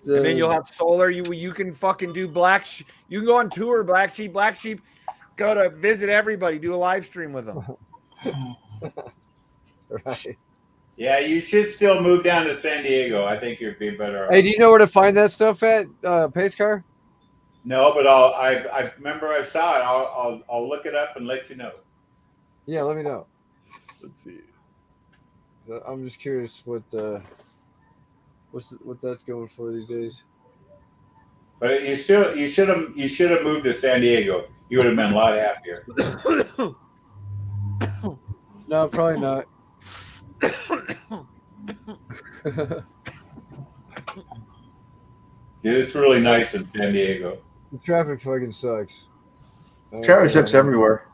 [SPEAKER 3] And then you'll have solar. You can fucking do you can go on tour, BlackSheep, go to visit everybody, do a live stream with them.
[SPEAKER 1] Right.
[SPEAKER 5] Yeah, you should still move down to San Diego. I think you'd be better off.
[SPEAKER 1] Hey, do you know where to find that stuff at, Pace Car?
[SPEAKER 5] No, but I remember I saw it. I'll look it up and let you know.
[SPEAKER 1] Yeah, let me know.
[SPEAKER 3] Let's see.
[SPEAKER 1] I'm just curious what that's going for these days.
[SPEAKER 5] But you should have moved to San Diego. You would have been a lot happier.
[SPEAKER 1] No, probably not.
[SPEAKER 5] Dude, it's really nice in San Diego.
[SPEAKER 1] The traffic fucking sucks.
[SPEAKER 7] Traffic sucks everywhere.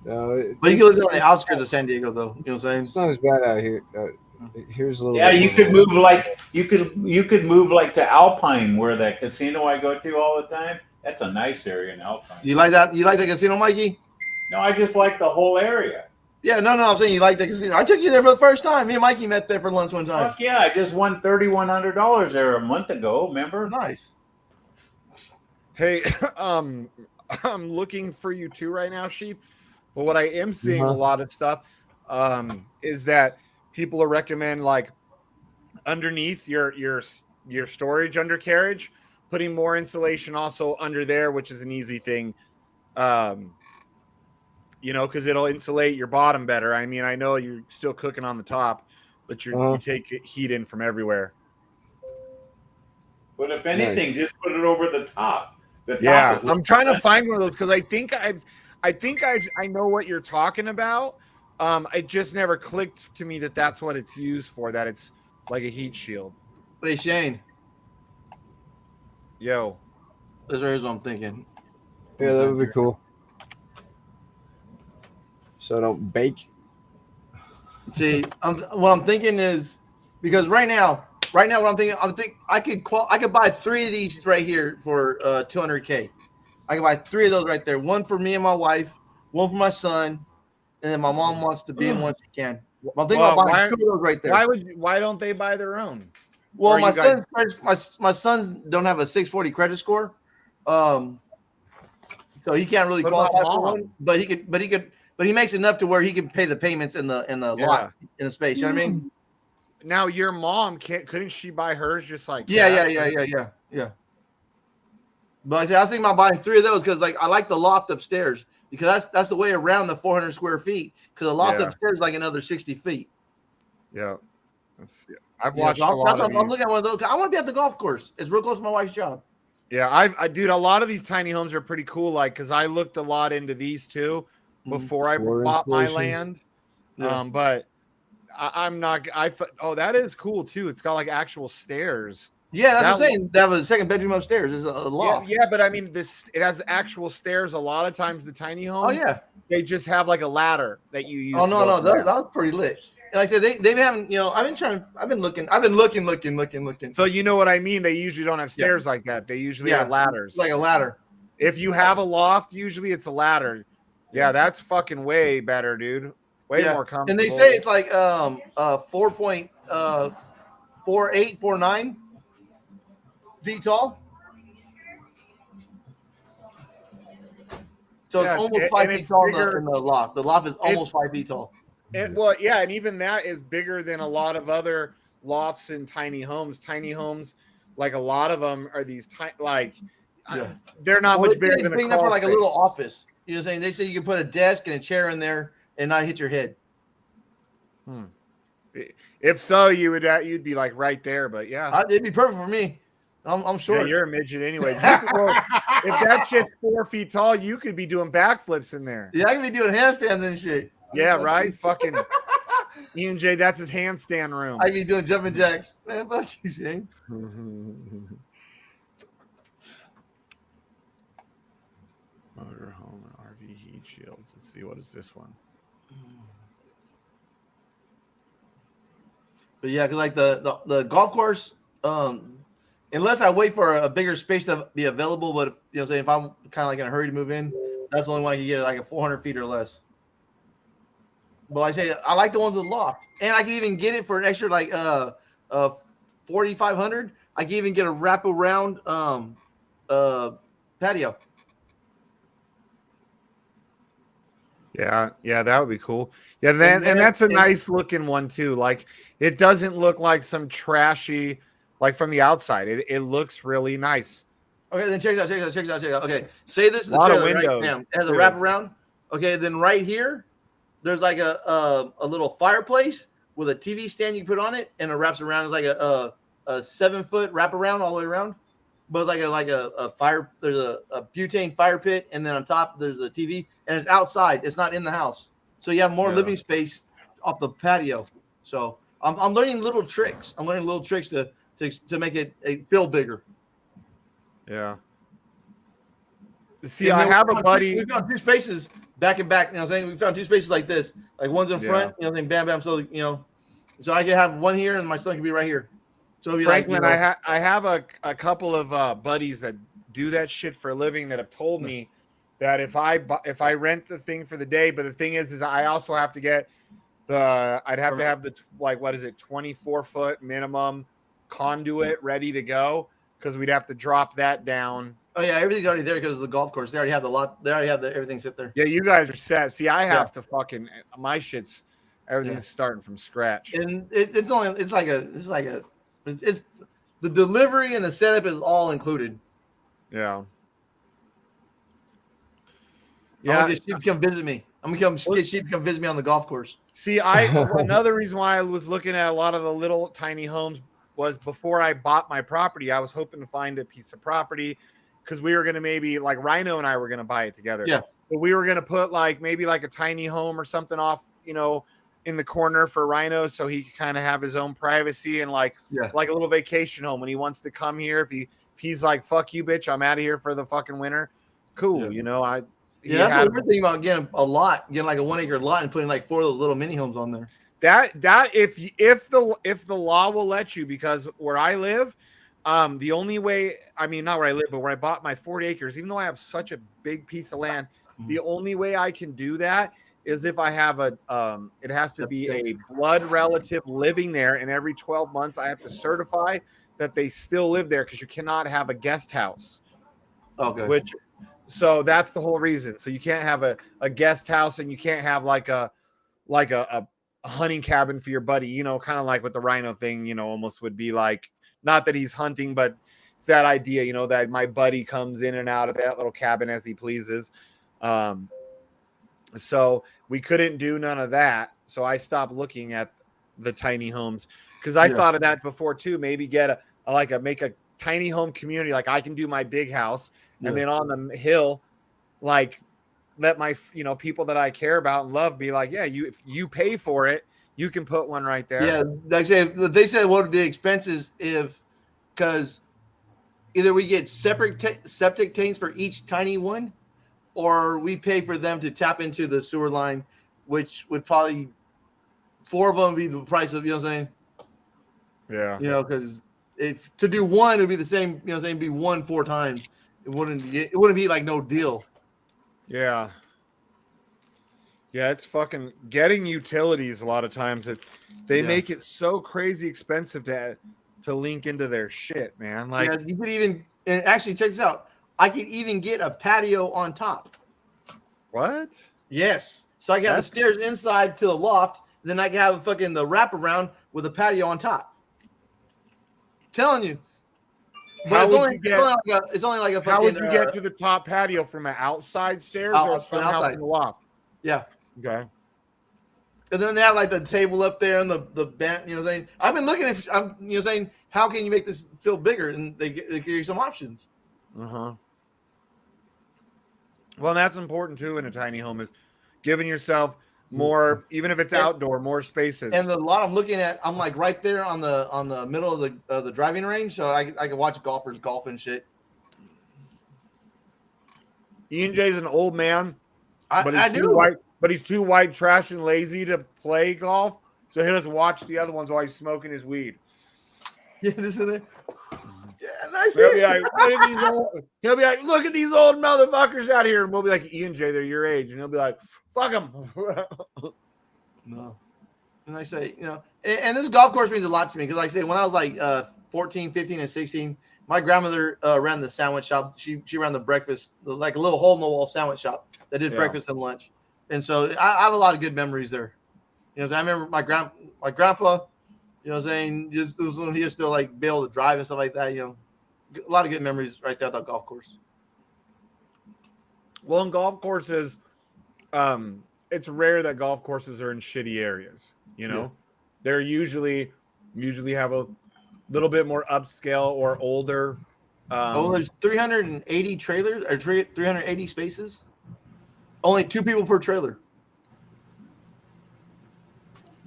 [SPEAKER 1] No,
[SPEAKER 7] but you can live on the outskirts of San Diego, though. You know what I'm saying?
[SPEAKER 1] It's not as bad out here. Here's a little.
[SPEAKER 5] Yeah, you could move you could move like to Alpine, where that casino I go to all the time. That's a nice area in Alpine.
[SPEAKER 7] You like that? You like the casino, Mikey?
[SPEAKER 5] No, I just like the whole area.
[SPEAKER 7] Yeah, no, I'm saying you like the casino. I took you there for the first time. Me and Mikey met there for lunch one time.
[SPEAKER 5] Fuck yeah, I just won $3,100 there a month ago. Remember?
[SPEAKER 7] Nice.
[SPEAKER 3] Hey, I'm looking for you too right now, Sheep. But what I am seeing a lot of stuff is that people are recommend like underneath your storage undercarriage, putting more insulation also under there, which is an easy thing. You know, because it'll insulate your bottom better. I mean, I know you're still cooking on the top, but you take heat in from everywhere.
[SPEAKER 5] But if anything, just put it over the top.
[SPEAKER 3] I'm trying to find one of those because I know what you're talking about, It just never clicked to me that that's what it's used for. That it's like a heat shield.
[SPEAKER 7] Hey Shane,
[SPEAKER 3] Yo,
[SPEAKER 7] this right here's what I'm thinking.
[SPEAKER 1] Yeah, that would be cool. So I don't bake.
[SPEAKER 7] See, what I'm thinking is because right now, what I'm thinking I could buy 3 of these right here for $200K. I could buy 3 of those right there. One for me and my wife, one for my son, and then my mom wants to be in one she can. But I'm thinking about buying 2 of those right there.
[SPEAKER 3] Why don't they buy their own?
[SPEAKER 7] Well, my sons don't have a 640 credit score, so he can't really qualify for one. But he makes enough to where he can pay the payments in the lot in the space. You know what I mean?
[SPEAKER 3] Now your mom couldn't she buy hers just like
[SPEAKER 7] Yeah. But I was thinking about buying 3 of those because like I like the loft upstairs because that's the way around the 400 square feet because the loft upstairs is like another 60 feet.
[SPEAKER 3] Yeah, I've watched a lot
[SPEAKER 7] that's
[SPEAKER 3] of these.
[SPEAKER 7] I'm looking at one of those. I want to be at the golf course. It's real close to my wife's job.
[SPEAKER 3] Yeah, dude, a lot of these tiny homes are pretty cool. Like, cause I looked a lot into these too before I bought my land.
[SPEAKER 7] Yeah.
[SPEAKER 3] But I'm not. That is cool too. It's got like actual stairs.
[SPEAKER 7] Yeah, that's what I'm saying. They have a second bedroom upstairs. It's a loft.
[SPEAKER 3] Yeah, but I mean, it has actual stairs. A lot of times, the tiny homes.
[SPEAKER 7] Oh yeah.
[SPEAKER 3] They just have like a ladder that you use.
[SPEAKER 7] Oh no, that was pretty lit. And like I said, they haven't. I've been looking.
[SPEAKER 3] So you know what I mean? They usually don't have stairs like that. They usually have ladders.
[SPEAKER 7] Like a ladder.
[SPEAKER 3] If you have a loft, usually it's a ladder. Yeah, that's fucking way better, dude. Way more comfortable.
[SPEAKER 7] And they say it's like 4.49 feet tall. So it's almost 5 feet tall in the loft. The loft is almost 5 feet tall.
[SPEAKER 3] And even that is bigger than a lot of other lofts in tiny homes. Tiny homes, like a lot of them are these they're not much bigger than a
[SPEAKER 7] enough for like a little office. You know what I'm saying? They say you can put a desk and a chair in there and not hit your head.
[SPEAKER 3] If so, you'd be like right there. But yeah,
[SPEAKER 7] it'd be perfect for me. I'm short.
[SPEAKER 3] Yeah, you're a midget anyway. If that shit's 4 feet tall, you could be doing backflips in there.
[SPEAKER 7] Yeah, I could be doing handstands and shit.
[SPEAKER 3] Yeah, right. Fucking Ian J. That's his handstand room.
[SPEAKER 7] I be doing jumping jacks. Man, fuck you, Shane.
[SPEAKER 3] Motor home and RV heat shields. Let's see, what is this one?
[SPEAKER 7] But yeah, because like the golf course, unless I wait for a bigger space to be available, but if I'm kind of like in a hurry to move in, that's the only one I can get like a 400 feet or less. But I say I like the ones with loft, and I can even get it for an extra like 4,500. I can even get a wraparound patio.
[SPEAKER 3] Yeah, that would be cool. Yeah, and that's a nice looking one too. Like it doesn't look like some trashy, like from the outside. It looks really nice.
[SPEAKER 7] Okay, then check it out. Okay, say this is the
[SPEAKER 3] trailer,
[SPEAKER 7] right? Bam. It has a wraparound. Okay, then right here, there's like a little fireplace with a TV stand you put on it, and it wraps around. It's like a 7-foot wraparound all the way around. But it's like a fire. There's a butane fire pit, and then on top there's a TV, and it's outside. It's not in the house, so you have more living space off the patio. So I'm learning little tricks. I'm learning little tricks to make it feel bigger.
[SPEAKER 3] Yeah. See, I have a buddy.
[SPEAKER 7] We found 2 spaces back and back. You know what I'm saying? We found 2 spaces like this, like one's in front. You know, then bam, bam. So so I can have one here, and my son can be right here. So
[SPEAKER 3] Franklin, I have a couple of buddies that do that shit for a living that have told me that if I rent the thing for the day, but the thing is I also have to get I'd have to have the 24-foot minimum conduit ready to go because we'd have to drop that down.
[SPEAKER 7] Oh yeah, everything's already there because of the golf course. They already have the lot. They already have everything sit there.
[SPEAKER 3] Yeah, you guys are set. See, I have to fucking my shit's everything's starting from scratch.
[SPEAKER 7] And it's the delivery and the setup is all included.
[SPEAKER 3] Yeah.
[SPEAKER 7] I'm gonna get Sheep to come visit me. I'm gonna get Sheep to come visit me on the golf course.
[SPEAKER 3] See, another reason why I was looking at a lot of the little tiny homes was before I bought my property, I was hoping to find a piece of property because we were gonna maybe like Rhino and I were gonna buy it together.
[SPEAKER 7] Yeah.
[SPEAKER 3] So we were gonna put like maybe like a tiny home or something off, in the corner for Rhino, so he could kind of have his own privacy and like a little vacation home when he wants to come here. If he's like, fuck you, bitch, I'm out of here for the fucking winter. Cool,
[SPEAKER 7] that's what we're thinking about, getting like a 1 acre lot and putting like 4 of those little mini homes on there.
[SPEAKER 3] That if the law will let you, because where I live, the only way, I mean, not where I live, but where I bought my 40 acres, even though I have such a big piece of land, the only way I can do that is if I have it has to be a blood relative living there, and every 12 months I have to certify that they still live there, because you cannot have a guest house.
[SPEAKER 7] Okay.
[SPEAKER 3] So that's the whole reason. So you can't have a guest house, and you can't have like a hunting cabin for your buddy, kind of like with the Rhino thing, almost would be like, not that he's hunting, but it's that idea, that my buddy comes in and out of that little cabin as he pleases. So we couldn't do none of that. So I stopped looking at the tiny homes, because I thought of that before too. Maybe get make a tiny home community. Like I can do my big house, and then on the hill, like let my people that I care about and love be like, yeah, if you pay for it, you can put one right there.
[SPEAKER 7] Yeah, like I say, they said what would be expenses because either we get separate septic tanks for each tiny one, or we pay for them to tap into the sewer line, which would probably 4 of them be the price of, what I'm saying?
[SPEAKER 3] Yeah.
[SPEAKER 7] Because if to do one, it would be the same, be 1 4 times. It wouldn't be like no deal.
[SPEAKER 3] Yeah. Yeah, it's fucking getting utilities. A lot of times they make it so crazy expensive to link into their shit, man. Like
[SPEAKER 7] you could even, and actually check this out. I could even get a patio on top.
[SPEAKER 3] What?
[SPEAKER 7] Yes. So I got the stairs inside to the loft. Then I can have the wraparound with a patio on top. Telling you. But it's only like a fucking.
[SPEAKER 3] How would you get to the top patio, from an outside stairs or somehow from the loft?
[SPEAKER 7] Yeah.
[SPEAKER 3] Okay.
[SPEAKER 7] And then they have like the table up there and the bench. You know what I'm saying? I've been looking at. I'm saying, how can you make this feel bigger? And they give you some options.
[SPEAKER 3] Well, and that's important too in a tiny home, is giving yourself more, even if it's outdoor, more spaces.
[SPEAKER 7] And the lot I'm looking at, I'm like right there on the middle of the driving range, so I can watch golfers golf and shit.
[SPEAKER 3] Ian J's an old man,
[SPEAKER 7] but
[SPEAKER 3] he's too white trash and lazy to play golf, so he doesn't watch the other ones while he's smoking his weed.
[SPEAKER 7] Yeah, this is it. Yeah, nice.
[SPEAKER 3] He'll be like, look at these old motherfuckers out here, and we'll be like, Ian J, they're your age, and he'll be like, fuck them.
[SPEAKER 7] No. And I say, and this golf course means a lot to me, because like I say, when I was like 14, 15, and 16, my grandmother ran the sandwich shop. She ran the breakfast, like a little hole in the wall sandwich shop that did breakfast and lunch. And so I have a lot of good memories there. I remember my grandpa, saying, just when he was still like be able to drive and stuff like that, a lot of good memories right there at that golf course.
[SPEAKER 3] Well, in golf courses, it's rare that golf courses are in shitty areas. They're usually have a little bit more upscale or older.
[SPEAKER 7] There's 380 trailers or 380 spaces. Only 2 people per trailer.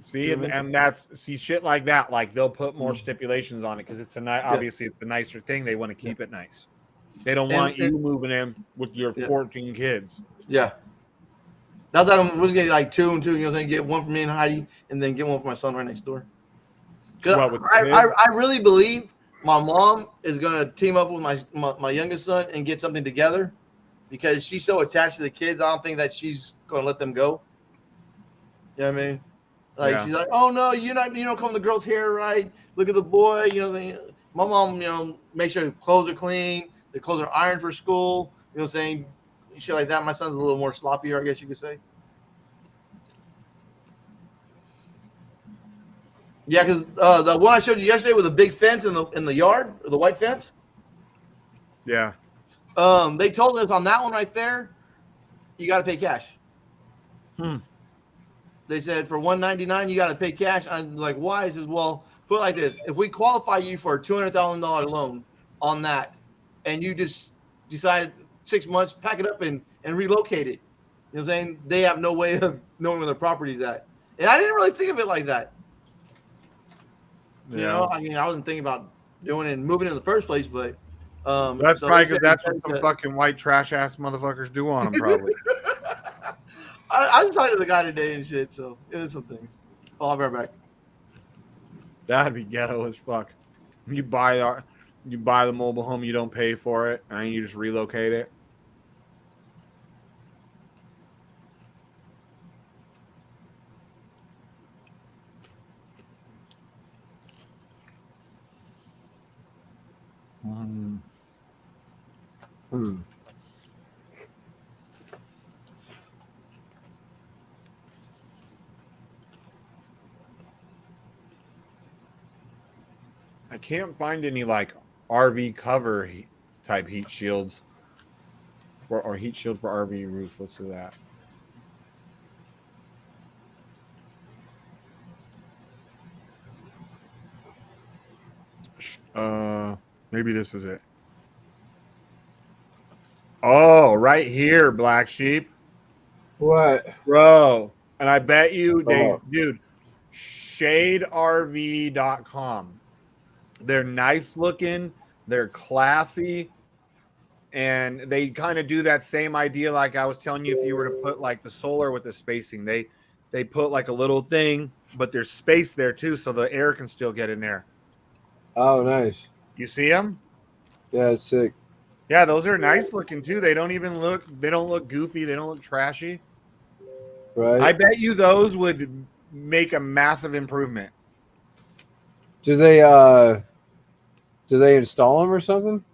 [SPEAKER 3] See, and that's shit like that. Like they'll put more stipulations on it, because it's obviously it's a nicer thing. They want to keep it nice. They don't want you moving in with your 14 kids.
[SPEAKER 7] Yeah. That's like I was getting like 2 and 2. Get one for me and Heidi, and then get one for my son right next door. Because I really believe my mom is gonna team up with my youngest son and get something together, because she's so attached to the kids. I don't think that she's gonna let them go. You know what I mean? Like she's like, oh no, you don't comb the girl's hair right. Look at the boy. My mom, make sure the clothes are clean. The clothes are ironed for school. Saying shit like that. My son's a little more sloppier, I guess you could say. Yeah, because the one I showed you yesterday with a big fence in the yard, the white fence.
[SPEAKER 3] Yeah.
[SPEAKER 7] They told us on that one right there, you got to pay cash. They said for $199 you got to pay cash. I'm like, why? He says, well, put it like this: if we qualify you for a $200,000 loan on that, and you just decide 6 months, pack it up and relocate it, You know what I'm saying? They have no way of knowing where their property's at. And I didn't really think of it like that.
[SPEAKER 3] Yeah.
[SPEAKER 7] You know, I mean, I wasn't thinking about doing it and moving in the first place, but
[SPEAKER 3] that's
[SPEAKER 7] so
[SPEAKER 3] probably because that's what some fucking white trash ass motherfuckers do on them, probably.
[SPEAKER 7] I just talked to the guy today and shit, so it was some things. I'll be right back.
[SPEAKER 3] That'd be ghetto as fuck. You buy the mobile home, you don't pay for it, and you just relocate it. I can't find any like RV cover type heat shields or heat shield for RV roof. Let's do that. Maybe this is it. Oh, right here, Black Sheep.
[SPEAKER 1] What?
[SPEAKER 3] Bro. And I bet you dude, shaderv.com. They're nice looking, they're classy, and they kind of do that same idea like I was telling you if you were to put like the solar with the spacing. They put like a little thing, but there's space there too, so the air can still get in there.
[SPEAKER 1] Oh, nice.
[SPEAKER 3] You see them?
[SPEAKER 1] Yeah, it's sick.
[SPEAKER 3] Yeah, those are nice looking too. They don't look goofy. They don't look trashy.
[SPEAKER 1] Right.
[SPEAKER 3] I bet you those would make a massive improvement.
[SPEAKER 1] Do they install them or something?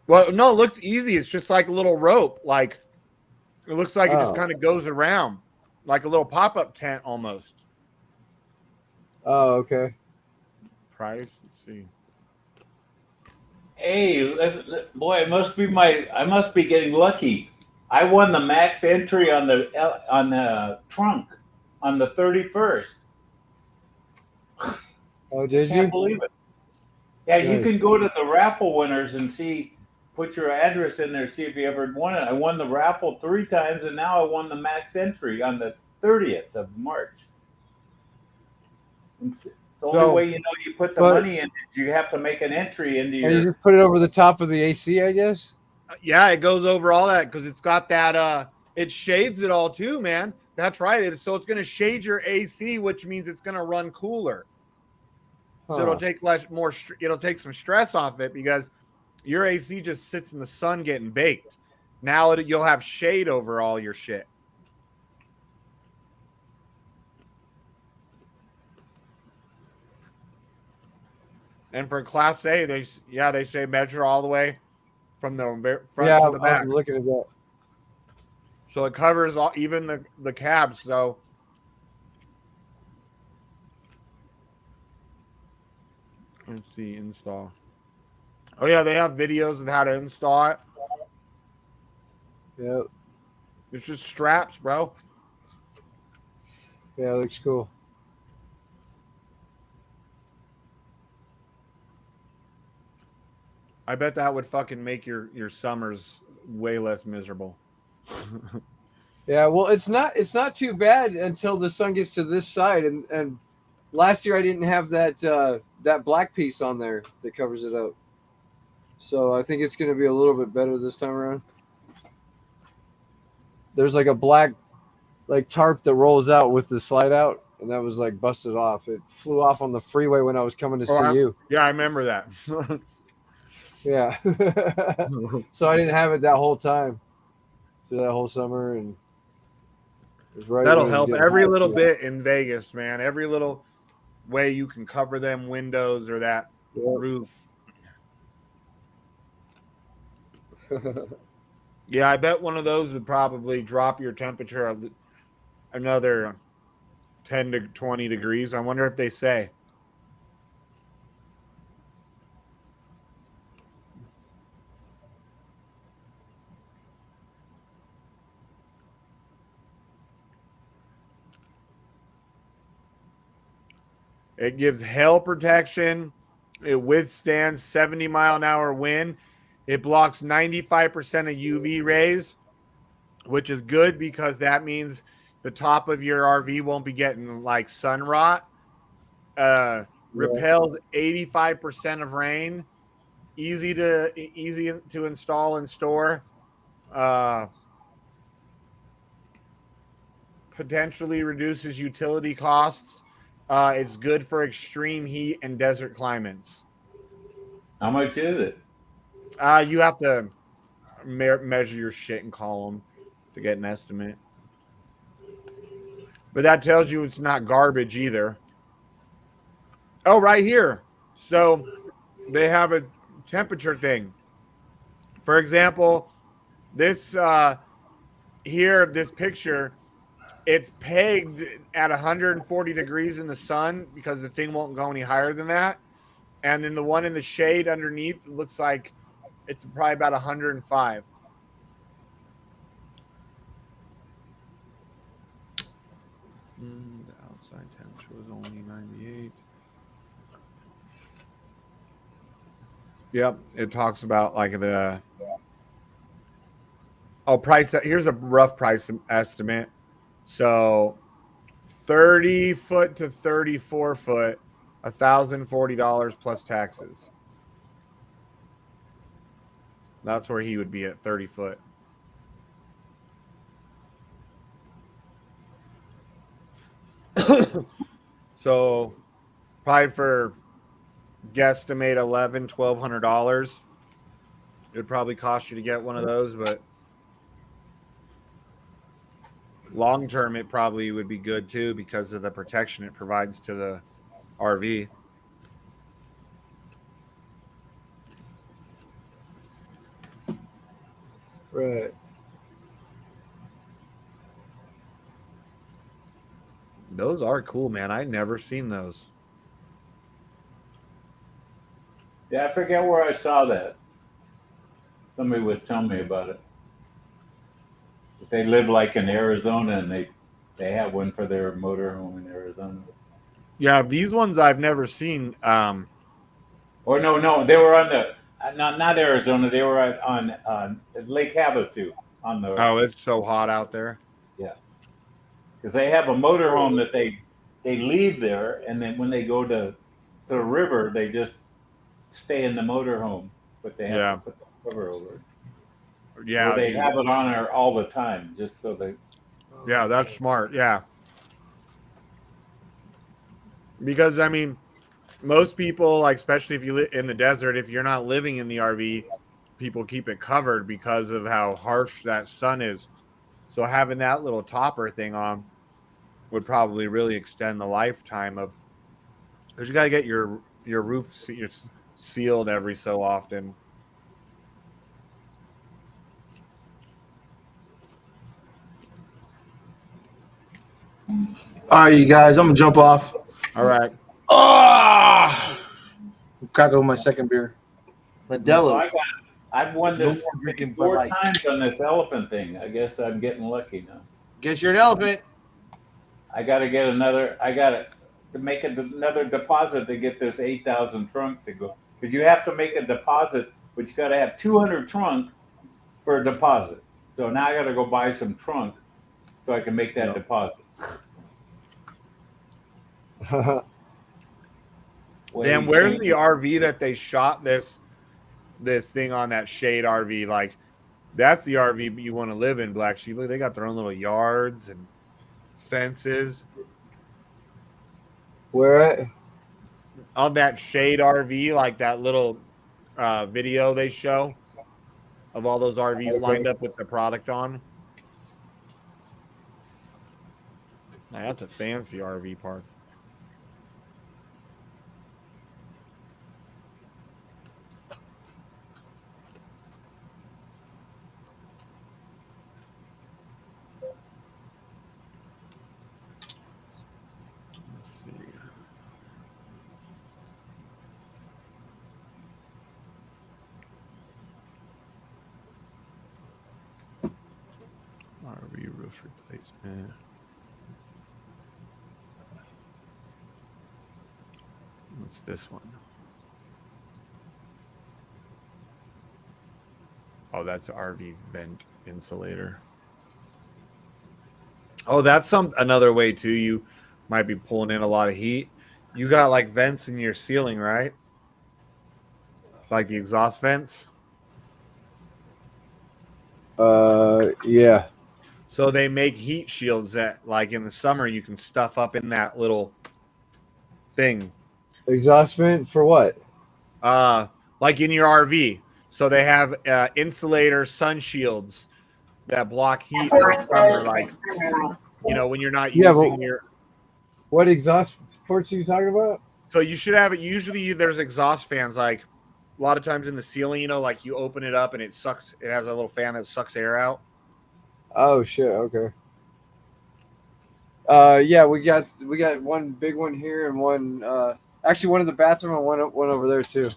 [SPEAKER 3] Well, no, it looks easy. It's just like a little rope. Like it looks like it just kind of goes around like a little pop-up tent almost.
[SPEAKER 1] Oh, okay.
[SPEAKER 3] Price, let's see.
[SPEAKER 5] Hey, boy, I must be getting lucky. I won the max entry on the trunk on the 31st.
[SPEAKER 1] Oh, did you?
[SPEAKER 5] Can't believe it. Yeah,
[SPEAKER 1] Nice.
[SPEAKER 5] you can go to the raffle winners and put your address in there, see if you ever won it. I won the raffle 3 times, and now I won the max entry on the 30th of March. It's the only way you know you put the money in is you have to make an entry into your.
[SPEAKER 1] You just put it over the top of the AC, I guess.
[SPEAKER 3] Yeah, it goes over all that because it's got that. It shades it all too, man. That's right. So it's going to shade your AC, which means it's going to run cooler. So it'll take it'll take some stress off it because your AC just sits in the sun getting baked. Now you'll have shade over all your shit. And for Class A, they say measure all the way from the front to the back.
[SPEAKER 1] I'm looking at that.
[SPEAKER 3] So it covers even the cabs. So let's see, install. Oh yeah, they have videos of how to install it.
[SPEAKER 1] Yep.
[SPEAKER 3] It's just straps, bro.
[SPEAKER 1] Yeah, it looks cool.
[SPEAKER 3] I bet that would fucking make your summers way less miserable.
[SPEAKER 1] Yeah, well, it's not too bad until the sun gets to this side, and last year I didn't have that black piece on there that covers it up. So I think it's going to be a little bit better this time around. There's like a black tarp that rolls out with the slide out, and that was like busted off. It flew off on the freeway when I was coming to see you.
[SPEAKER 3] Yeah, I remember that.
[SPEAKER 1] Yeah. So I didn't have it that whole time. Through that whole summer, and
[SPEAKER 3] that'll help every little bit in Vegas, man. Every little way you can cover them windows or that roof. Yeah, I bet one of those would probably drop your temperature another 10 to 20 degrees. I wonder if they say. It gives hail protection. It withstands 70-mile-an-hour wind. It blocks 95% of UV rays. which is good because that means the top of your RV won't be getting like sun rot. Repels 85% of rain. Easy to install and store. Potentially reduces utility costs. It's good for extreme heat and desert climates.
[SPEAKER 5] How much is it?
[SPEAKER 3] You have to measure your shit and call them to get an estimate. But that tells you it's not garbage either. Oh, right here. So they have a temperature thing. For example, this here, this picture, it's pegged at 140 degrees in the sun because the thing won't go any higher than that. And then the one in the shade underneath looks like it's probably about 105. The outside temperature was only 98. Yep, it talks about like the price. Here's a rough price estimate. So 30 foot to 34 foot, $1,040 plus taxes. That's where he would be at 30 foot. So probably for guesstimate $1,200. It would probably cost you to get one of those, but long term it probably would be good too because of the protection it provides to the RV.
[SPEAKER 1] Right.
[SPEAKER 3] Those are cool, man. I never seen those.
[SPEAKER 5] Yeah, I forget where I saw that. Somebody was telling me about it. They live like in Arizona, and they have one for their motorhome in Arizona.
[SPEAKER 3] Yeah, these ones I've never seen.
[SPEAKER 5] Or no, they were on the not Arizona. They were on Lake Havasu on the.
[SPEAKER 3] Oh, it's so hot out there.
[SPEAKER 5] Yeah, because they have a motorhome that they leave there, and then when they go to the river, they just stay in the motorhome, but they have to put the cover over it.
[SPEAKER 3] Yeah,
[SPEAKER 5] or they have it on there all the time, just so they.
[SPEAKER 3] Yeah, that's smart. Yeah, because I mean, most people, like especially if you live in the desert, if you're not living in the RV, people keep it covered because of how harsh that sun is. So having that little topper thing on would probably really extend the lifetime of. Because you got to get your roof sealed every so often.
[SPEAKER 7] All right, you guys, I'm gonna jump off.
[SPEAKER 3] All right.
[SPEAKER 7] Crack open my second beer. Modelo.
[SPEAKER 5] I've won
[SPEAKER 7] No
[SPEAKER 5] this
[SPEAKER 7] more drinking Bud
[SPEAKER 5] four
[SPEAKER 7] Light.
[SPEAKER 5] times on this elephant thing. I guess I'm getting lucky now.
[SPEAKER 7] Guess you're an elephant.
[SPEAKER 5] I got to get another. I got to make another deposit to get this 8,000 trunk to go, because you have to make a deposit, but you got to have 200 trunk for a deposit. So now I got to go buy some trunk so I can make that deposit.
[SPEAKER 3] Damn, where's the RV that they shot this thing on, that shade RV? Like, that's the RV you want to live in, Black Sheep. They got their own little yards and fences.
[SPEAKER 1] Where at?
[SPEAKER 3] On that shade RV, like that little video they show of all those RVs lined up with the product on. That's a fancy RV park. Let's see. RV roof replacement. What's this one? Oh, that's RV vent insulator. Oh, that's another way too. You might be pulling in a lot of heat. You got like vents in your ceiling, right? Like the exhaust vents.
[SPEAKER 1] Yeah.
[SPEAKER 3] So they make heat shields that, like in the summer, you can stuff up in that little thing.
[SPEAKER 1] Exhaust vent for what?
[SPEAKER 3] Like in your RV. So they have insulator sun shields that block heat for summer. Like, when you're not
[SPEAKER 1] Yeah, but
[SPEAKER 3] using your.
[SPEAKER 1] what exhaust ports are you talking about?
[SPEAKER 3] So you should have it. Usually there's exhaust fans, like a lot of times in the ceiling, like you open it up and it sucks. It has a little fan that sucks air out.
[SPEAKER 1] Oh shit. Okay. Yeah, we got one big one here and one. Actually, one in the bathroom and one over there too.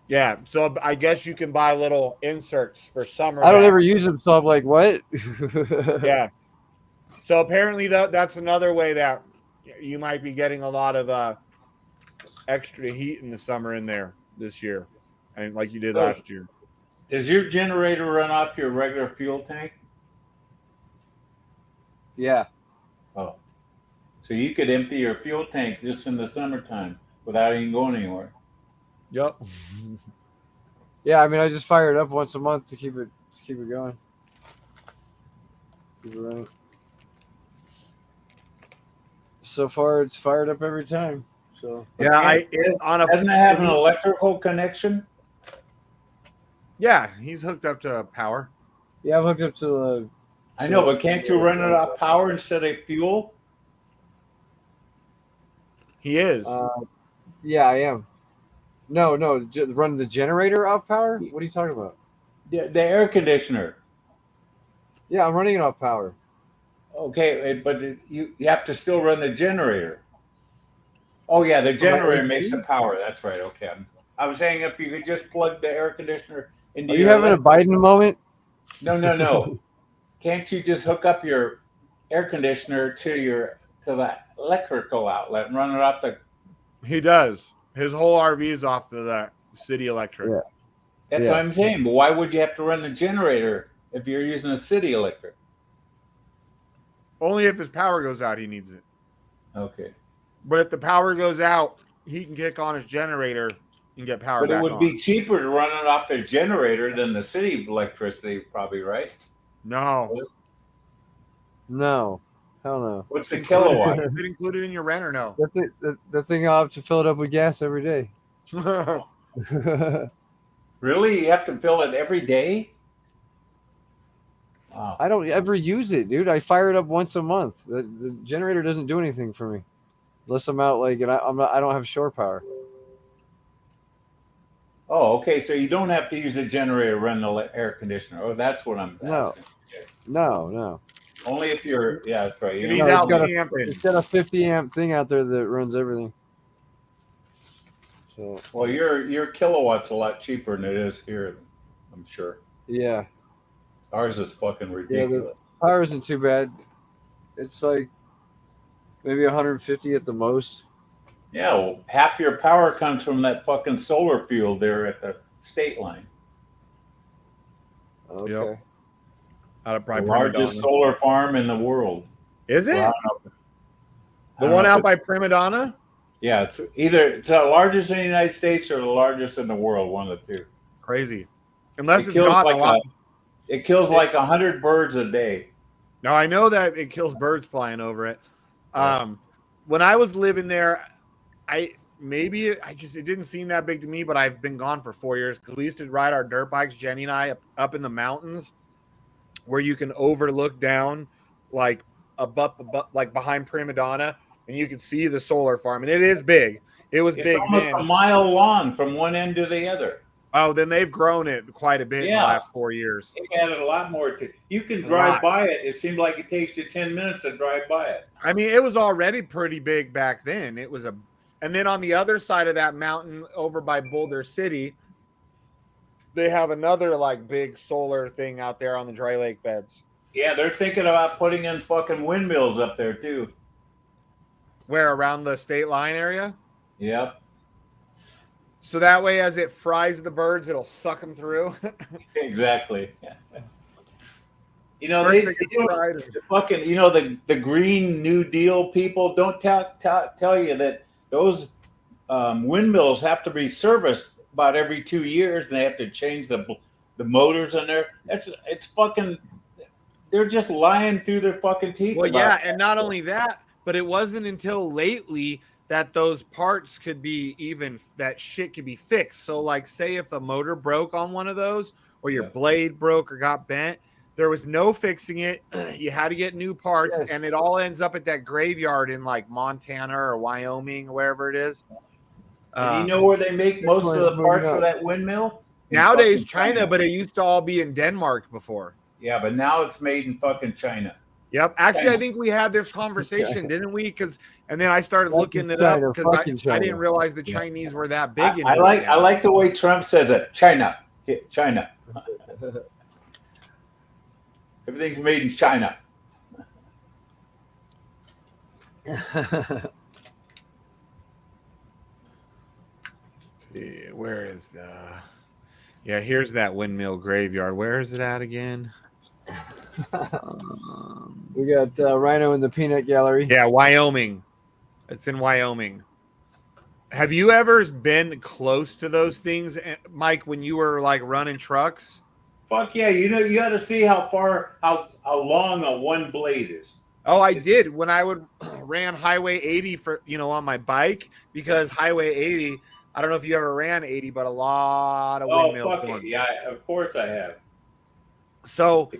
[SPEAKER 3] Yeah. So I guess you can buy little inserts for summer.
[SPEAKER 1] I don't ever use them, so I'm like, what?
[SPEAKER 3] Yeah. So apparently that's another way that you might be getting a lot of extra heat in the summer in there this year, and like you did last year.
[SPEAKER 5] Does your generator run off your regular fuel tank?
[SPEAKER 1] Yeah.
[SPEAKER 5] Oh, so you could empty your fuel tank just in the summertime without even going anywhere.
[SPEAKER 3] Yep.
[SPEAKER 1] Yeah, I mean, I just fire it up once a month to keep it going. Keep it running. So far, it's fired up every time. So
[SPEAKER 5] yeah, doesn't it have an electrical connection?
[SPEAKER 3] Yeah, he's hooked up to power.
[SPEAKER 1] Yeah, I'm hooked up to the.
[SPEAKER 5] I know, but can't you run it off power instead of fuel?
[SPEAKER 3] He is.
[SPEAKER 1] Yeah, I am. No, run the generator off power? What are you talking about?
[SPEAKER 5] The air conditioner.
[SPEAKER 1] Yeah, I'm running it off power.
[SPEAKER 5] Okay, but you have to still run the generator. Oh yeah, the generator makes the power. That's right. Okay, I was saying if you could just plug the air conditioner into.
[SPEAKER 1] Are you having a Biden moment?
[SPEAKER 5] No. Can't you just hook up your air conditioner to that electrical outlet and run it off the?
[SPEAKER 3] He does. His whole RV is off of that city electric.
[SPEAKER 1] Yeah.
[SPEAKER 5] That's what I'm saying. But why would you have to run the generator if you're using a city electric?
[SPEAKER 3] Only if his power goes out, he needs it.
[SPEAKER 5] Okay.
[SPEAKER 3] But if the power goes out, he can kick on his generator and get power back on.
[SPEAKER 5] But it would be cheaper to run it off the generator than the city electricity, probably, right?
[SPEAKER 3] No.
[SPEAKER 1] No. Hell no.
[SPEAKER 5] What's the kilowatt?
[SPEAKER 3] Is it included in your rent or no?
[SPEAKER 1] The thing I'll have to fill it up with gas every day.
[SPEAKER 5] Really? You have to fill it every day? Wow.
[SPEAKER 1] I don't ever use it, dude. I fire it up once a month. The generator doesn't do anything for me, unless I'm out and I don't have shore power.
[SPEAKER 5] Oh, okay. So you don't have to use a generator to run the air conditioner. Oh, that's what I'm asking.
[SPEAKER 1] No.
[SPEAKER 5] Only if you're, yeah, that's right.
[SPEAKER 1] It's got a 50 amp thing out there that runs everything. So.
[SPEAKER 5] Well, your kilowatt's a lot cheaper than it is here, I'm sure.
[SPEAKER 1] Yeah.
[SPEAKER 5] Ours is fucking ridiculous.
[SPEAKER 1] Yeah, the power isn't too bad. It's like maybe 150 at the most.
[SPEAKER 5] Yeah, well, half your power comes from that fucking solar field there at the state line.
[SPEAKER 1] Okay.
[SPEAKER 3] Yep. Out of
[SPEAKER 5] the largest solar farm in the world.
[SPEAKER 3] Is it? Well, the one out by Prima Donna?
[SPEAKER 5] Yeah, it's the largest in the United States or the largest in the world, one of the two.
[SPEAKER 3] Crazy. Unless it's got a lot.
[SPEAKER 5] It kills like 100 birds a day.
[SPEAKER 3] Now, I know that it kills birds flying over it. When I was living there, it didn't seem that big to me, but I've been gone for 4 years because we used to ride our dirt bikes, Jenny and I, up in the mountains where you can overlook down like like behind Prima Donna and you can see the solar farm. And it is big. It's big.
[SPEAKER 5] Almost a mile long from one end to the other.
[SPEAKER 3] Oh, then they've grown it quite a bit in the last 4 years.
[SPEAKER 5] They added a lot more to it. You can drive by it. It seemed like it takes you 10 minutes to drive by it.
[SPEAKER 3] I mean, it was already pretty big back then. And then on the other side of that mountain over by Boulder City, they have another like big solar thing out there on the dry lake beds.
[SPEAKER 5] Yeah, they're thinking about putting in fucking windmills up there too.
[SPEAKER 3] Where, around the state line area?
[SPEAKER 5] Yep.
[SPEAKER 3] So that way, as it fries the birds, it'll suck them through.
[SPEAKER 5] Exactly. You know,
[SPEAKER 3] First
[SPEAKER 5] they
[SPEAKER 3] it gets
[SPEAKER 5] don't
[SPEAKER 3] fried.
[SPEAKER 5] fucking, you know, the Green New Deal people don't tell you that those windmills have to be serviced about every 2 years, and they have to change the motors in there. It's fucking. They're just lying through their fucking teeth.
[SPEAKER 3] Well,
[SPEAKER 5] about
[SPEAKER 3] yeah,
[SPEAKER 5] that.
[SPEAKER 3] and not only that, but it wasn't until lately that those parts could be that shit could be fixed. So, like, say if the motor broke on one of those, or your blade broke or got bent, there was no fixing it. You had to get new parts, and it all ends up at that graveyard in like Montana or Wyoming or wherever it is.
[SPEAKER 5] And you know where they make most of the parts for that windmill?
[SPEAKER 3] Nowadays, China, but it used to all be in Denmark before.
[SPEAKER 5] Yeah, but now it's made in fucking China.
[SPEAKER 3] Yep. Actually, I think we had this conversation, didn't we? And then I started looking it up because I didn't realize the Chinese were that big.
[SPEAKER 5] I like the way Trump said it. China. China. Everything's made in China.
[SPEAKER 3] See, where is here's that windmill graveyard. Where is it at again?
[SPEAKER 1] We got Rhino in the peanut gallery.
[SPEAKER 3] Yeah, Wyoming. It's in Wyoming. Have you ever been close to those things, Mike, when you were like running trucks?
[SPEAKER 5] Fuck yeah. You know, you got to see how long a one blade is.
[SPEAKER 3] Oh, I did when I ran Highway 80 on my bike, because Highway 80, I don't know if you ever ran 80, but a lot of windmills.
[SPEAKER 5] Oh, fuck it. Yeah, of course I have.
[SPEAKER 3] So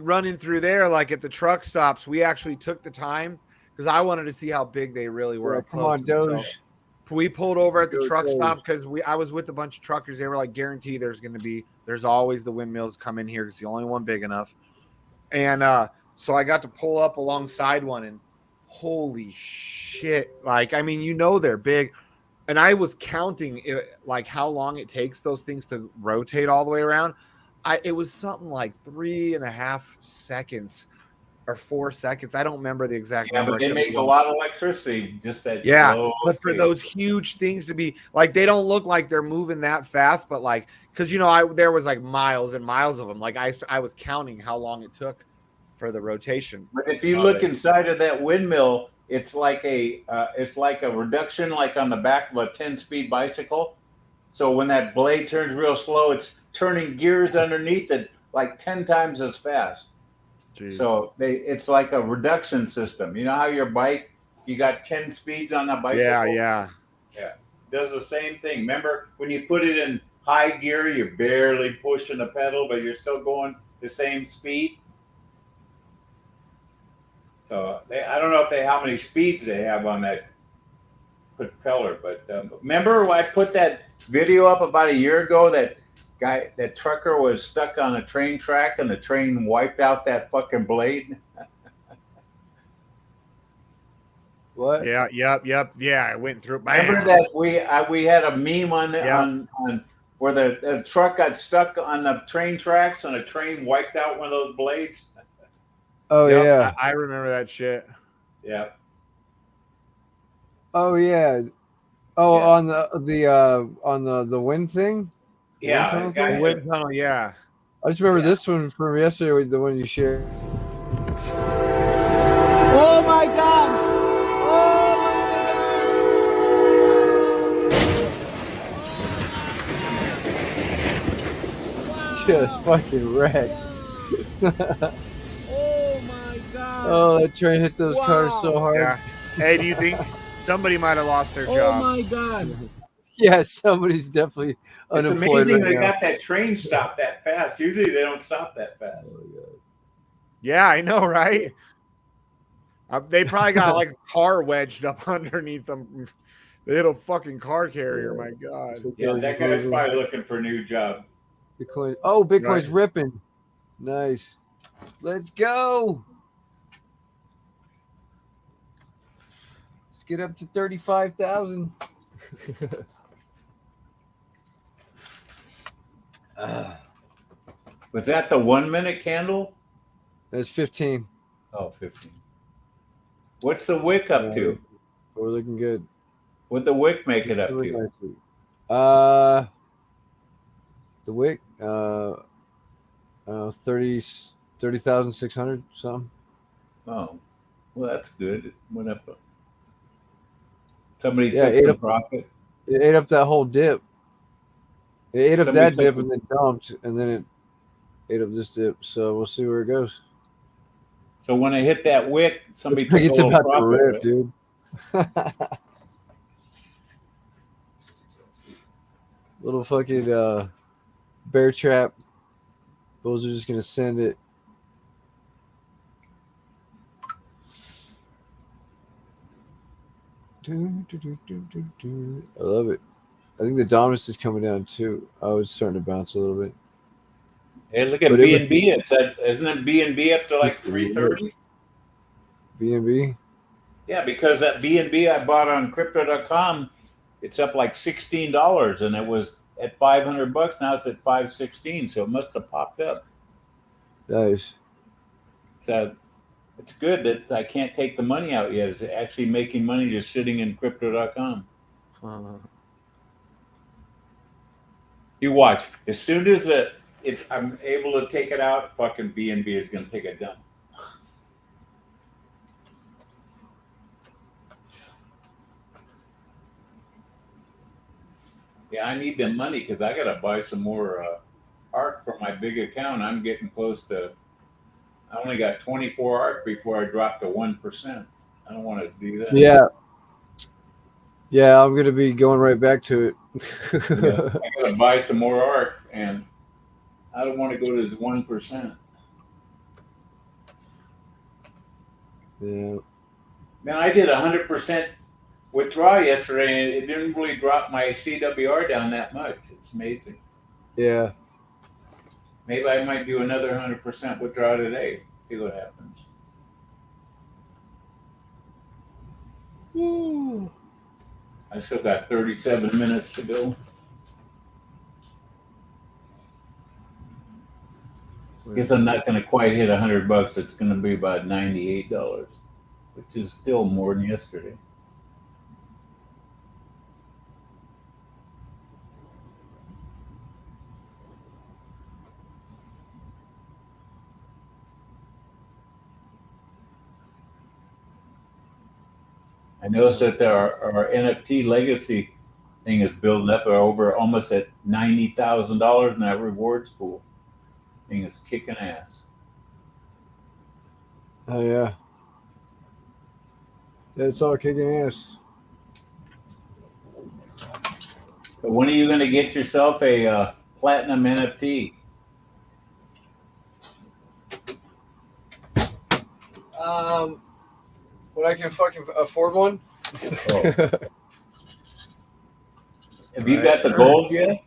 [SPEAKER 3] running through there, like at the truck stops, we actually took the time because I wanted to see how big they really were.
[SPEAKER 1] Come on, Doge.
[SPEAKER 3] So we pulled over at the truck stop because I was with a bunch of truckers. They were like, guarantee there's always the windmills come in here. It's the only one big enough. And so I got to pull up alongside one, and holy shit. Like, I mean, they're big. And I was counting like how long it takes those things to rotate all the way around. It was something like 3.5 seconds or 4 seconds. I don't remember the exact number.
[SPEAKER 5] But they make a lot of electricity. Just that.
[SPEAKER 3] Yeah, but for those huge things to be like, they don't look like they're moving that fast. But like, because there was like miles and miles of them. Like I was counting how long it took for the rotation.
[SPEAKER 5] But if you look inside of that windmill, it's like a reduction, like on the back of a 10-speed bicycle. So when that blade turns real slow, it's turning gears underneath it like 10 times as fast. Jeez. So it's like a reduction system. You know how your bike, you got 10 speeds on the bicycle?
[SPEAKER 3] Yeah.
[SPEAKER 5] Does the same thing. Remember when you put it in high gear, you're barely pushing the pedal, but you're still going the same speed. So I don't know how many speeds they have on that propeller, but remember I put that video up about a year ago, that trucker was stuck on a train track and the train wiped out that fucking blade.
[SPEAKER 1] What?
[SPEAKER 3] Yeah, yep. Yeah, I went through.
[SPEAKER 5] Remember that we had a meme on where the truck got stuck on the train tracks and a train wiped out one of those blades.
[SPEAKER 1] Oh yeah,
[SPEAKER 3] I remember that shit.
[SPEAKER 5] Yeah.
[SPEAKER 1] Oh yeah. Oh, yeah. On the wind thing.
[SPEAKER 5] Yeah,
[SPEAKER 3] the wind tunnel. Yeah.
[SPEAKER 1] I just remember this one from yesterday, the one you shared.
[SPEAKER 2] Oh my god!
[SPEAKER 1] Just fucking wrecked.
[SPEAKER 2] Oh my god!
[SPEAKER 1] Oh, that train hit those cars so hard.
[SPEAKER 3] Yeah. Hey, do you think somebody might have lost their job?
[SPEAKER 2] Oh my god!
[SPEAKER 1] Yeah, somebody's definitely unemployed.
[SPEAKER 5] It's amazing
[SPEAKER 1] right
[SPEAKER 5] they
[SPEAKER 1] now.
[SPEAKER 5] got that train stopped that fast. Usually they don't stop that fast.
[SPEAKER 3] Yeah, I know, right? They probably got like a car wedged up underneath them. They hit a fucking car carrier. My God.
[SPEAKER 5] Yeah, that guy's probably looking for a new job.
[SPEAKER 1] Bitcoin. Oh, Bitcoin's ripping. Nice. Let's go. Let's get up to 35,000.
[SPEAKER 5] Was that the 1 minute candle?
[SPEAKER 1] That's 15.
[SPEAKER 5] Oh, 15. What's the wick up to?
[SPEAKER 1] We're looking good.
[SPEAKER 5] What'd the wick make it up to?
[SPEAKER 1] The wick, 30, 30,600 something.
[SPEAKER 5] Oh, well, that's good. It went up. Somebody
[SPEAKER 1] Yeah,
[SPEAKER 5] took some profit.
[SPEAKER 1] it ate up that whole dip. It ate up
[SPEAKER 5] Somebody
[SPEAKER 1] that
[SPEAKER 5] took
[SPEAKER 1] dip and then dumped, and then it ate up this dip. So we'll see where it goes.
[SPEAKER 5] So when I hit that wick, somebody
[SPEAKER 1] Looks like
[SPEAKER 5] took a
[SPEAKER 1] it's
[SPEAKER 5] little
[SPEAKER 1] about to
[SPEAKER 5] profit.
[SPEAKER 1] rip,
[SPEAKER 5] Right?
[SPEAKER 1] dude. Little fucking bear trap. Those are just gonna send it. I love it. I think the dominance is coming down too. Oh, it's starting to bounce a little bit.
[SPEAKER 5] Hey, look at
[SPEAKER 1] But
[SPEAKER 5] B&B. It said, isn't it B&B up to like 330?
[SPEAKER 1] B&B.
[SPEAKER 5] Yeah, because that B&B I bought on Crypto.com, it's up like $16, and it was at $500. Now it's at $516, so it must have popped up.
[SPEAKER 1] Nice.
[SPEAKER 5] So it's good that I can't take the money out yet. It's actually making money just sitting in Crypto.com. You watch. As soon as if I'm able to take it out, fucking B&B is going to take a dump. Yeah, I need the money because I got to buy some more ARC for my big account. I'm getting close to. I only got 24 ARC before I drop to 1%. I don't want to do that.
[SPEAKER 1] Yeah. Yeah, I'm gonna be going right back to it.
[SPEAKER 5] Yeah, I got to buy some more ARC, and I don't want to go to 1%.
[SPEAKER 1] Yeah.
[SPEAKER 5] Man, I did 100% withdrawal yesterday, and it didn't really drop my CWR down that much. It's amazing.
[SPEAKER 1] Yeah.
[SPEAKER 5] Maybe I might do another 100% withdrawal today. See what happens.
[SPEAKER 1] Woo.
[SPEAKER 5] I still got 37 minutes to go. Guess I'm not going to quite hit $100. It's going to be about $98, which is still more than yesterday. I noticed that our NFT legacy thing is building up over almost at $90,000 in that rewards pool. Thing is kicking ass.
[SPEAKER 1] Oh yeah. Yeah, it's all kicking ass.
[SPEAKER 5] So when are you going to get yourself a platinum NFT?
[SPEAKER 1] When I can fucking afford one.
[SPEAKER 5] Oh. Have you got the gold yet?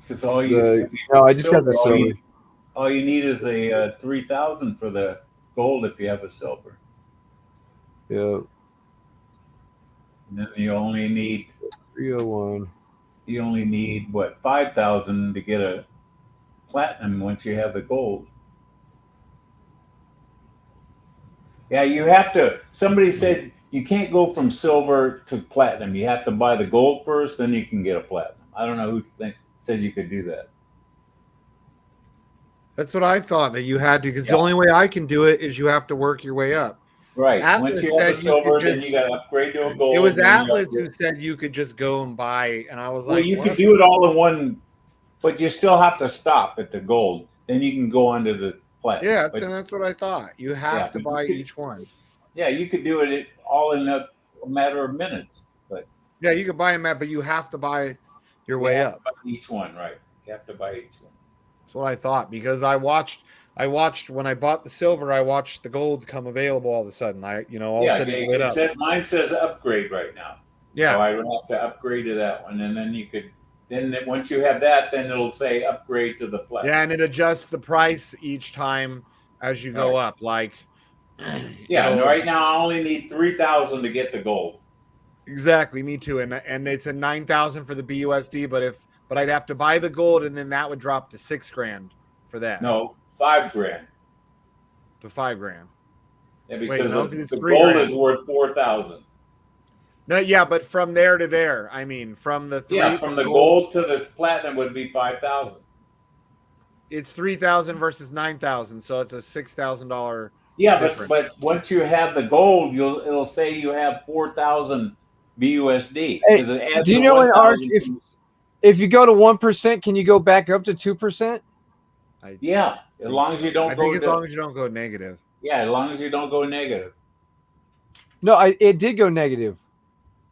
[SPEAKER 5] Because all you
[SPEAKER 1] no, I just got the silver.
[SPEAKER 5] All you need is a 3,000 for the gold if you have a silver.
[SPEAKER 1] Yeah.
[SPEAKER 5] And then you only need
[SPEAKER 1] 301.
[SPEAKER 5] You only need what 5,000 to get a platinum once you have the gold. Yeah, you have to. Somebody said you can't go from silver to platinum. You have to buy the gold first, then you can get a platinum. I don't know who said you could do that.
[SPEAKER 3] That's what I thought, that you had to, because the only way I can do it is you have to work your way up.
[SPEAKER 5] Right.
[SPEAKER 3] Atlas
[SPEAKER 5] once you have a silver, then you got to upgrade to a gold.
[SPEAKER 3] It was Atlas who said you could just go and buy, and I was like,
[SPEAKER 5] well, you could do it all in one, but you still have to stop at the gold. Then you can go under the platinum.
[SPEAKER 3] Yeah, that's what I thought. You have to buy each one.
[SPEAKER 5] Yeah, you could do it all in a matter of minutes. But
[SPEAKER 3] yeah, you could buy them at, but you have to buy your way up.
[SPEAKER 5] Each one, right? You have to buy each one.
[SPEAKER 3] That's what I thought, because I watched when I bought the silver, I watched the gold come available all of a sudden. All of a sudden it lit up.
[SPEAKER 5] Mine says upgrade right now.
[SPEAKER 3] Yeah.
[SPEAKER 5] So I would have to upgrade to that one, and then you could. Then once you have that, then it'll say upgrade to the platinum.
[SPEAKER 3] Yeah, and it adjusts the price each time as you go up. Like,
[SPEAKER 5] yeah, right now I only need 3,000 to get the gold.
[SPEAKER 3] Exactly, me too. And it's a 9,000 for the BUSD, but I'd have to buy the gold, and then that would drop to $6,000 for that.
[SPEAKER 5] No, $5,000.
[SPEAKER 3] To $5,000.
[SPEAKER 5] Yeah, because
[SPEAKER 3] the
[SPEAKER 5] gold is worth 4,000.
[SPEAKER 3] No, yeah, but from there to there. I mean, from the three.
[SPEAKER 5] Yeah, from the gold to the platinum would be 5,000.
[SPEAKER 3] It's 3,000 versus 9,000, so it's a $6,000.
[SPEAKER 5] Yeah,
[SPEAKER 3] difference.
[SPEAKER 5] but once you have the gold, it'll say you have 4,000 BUSD
[SPEAKER 1] Hey,
[SPEAKER 5] because it adds
[SPEAKER 1] do you
[SPEAKER 5] the
[SPEAKER 1] know in ARC
[SPEAKER 5] 1,000.
[SPEAKER 1] if you go to 1%, can you go back up to 2%?
[SPEAKER 5] Yeah, as long as you don't
[SPEAKER 3] I
[SPEAKER 5] go
[SPEAKER 3] think as
[SPEAKER 5] to,
[SPEAKER 3] long as you don't go negative.
[SPEAKER 5] yeah, as long as you don't go negative.
[SPEAKER 1] No, it did go negative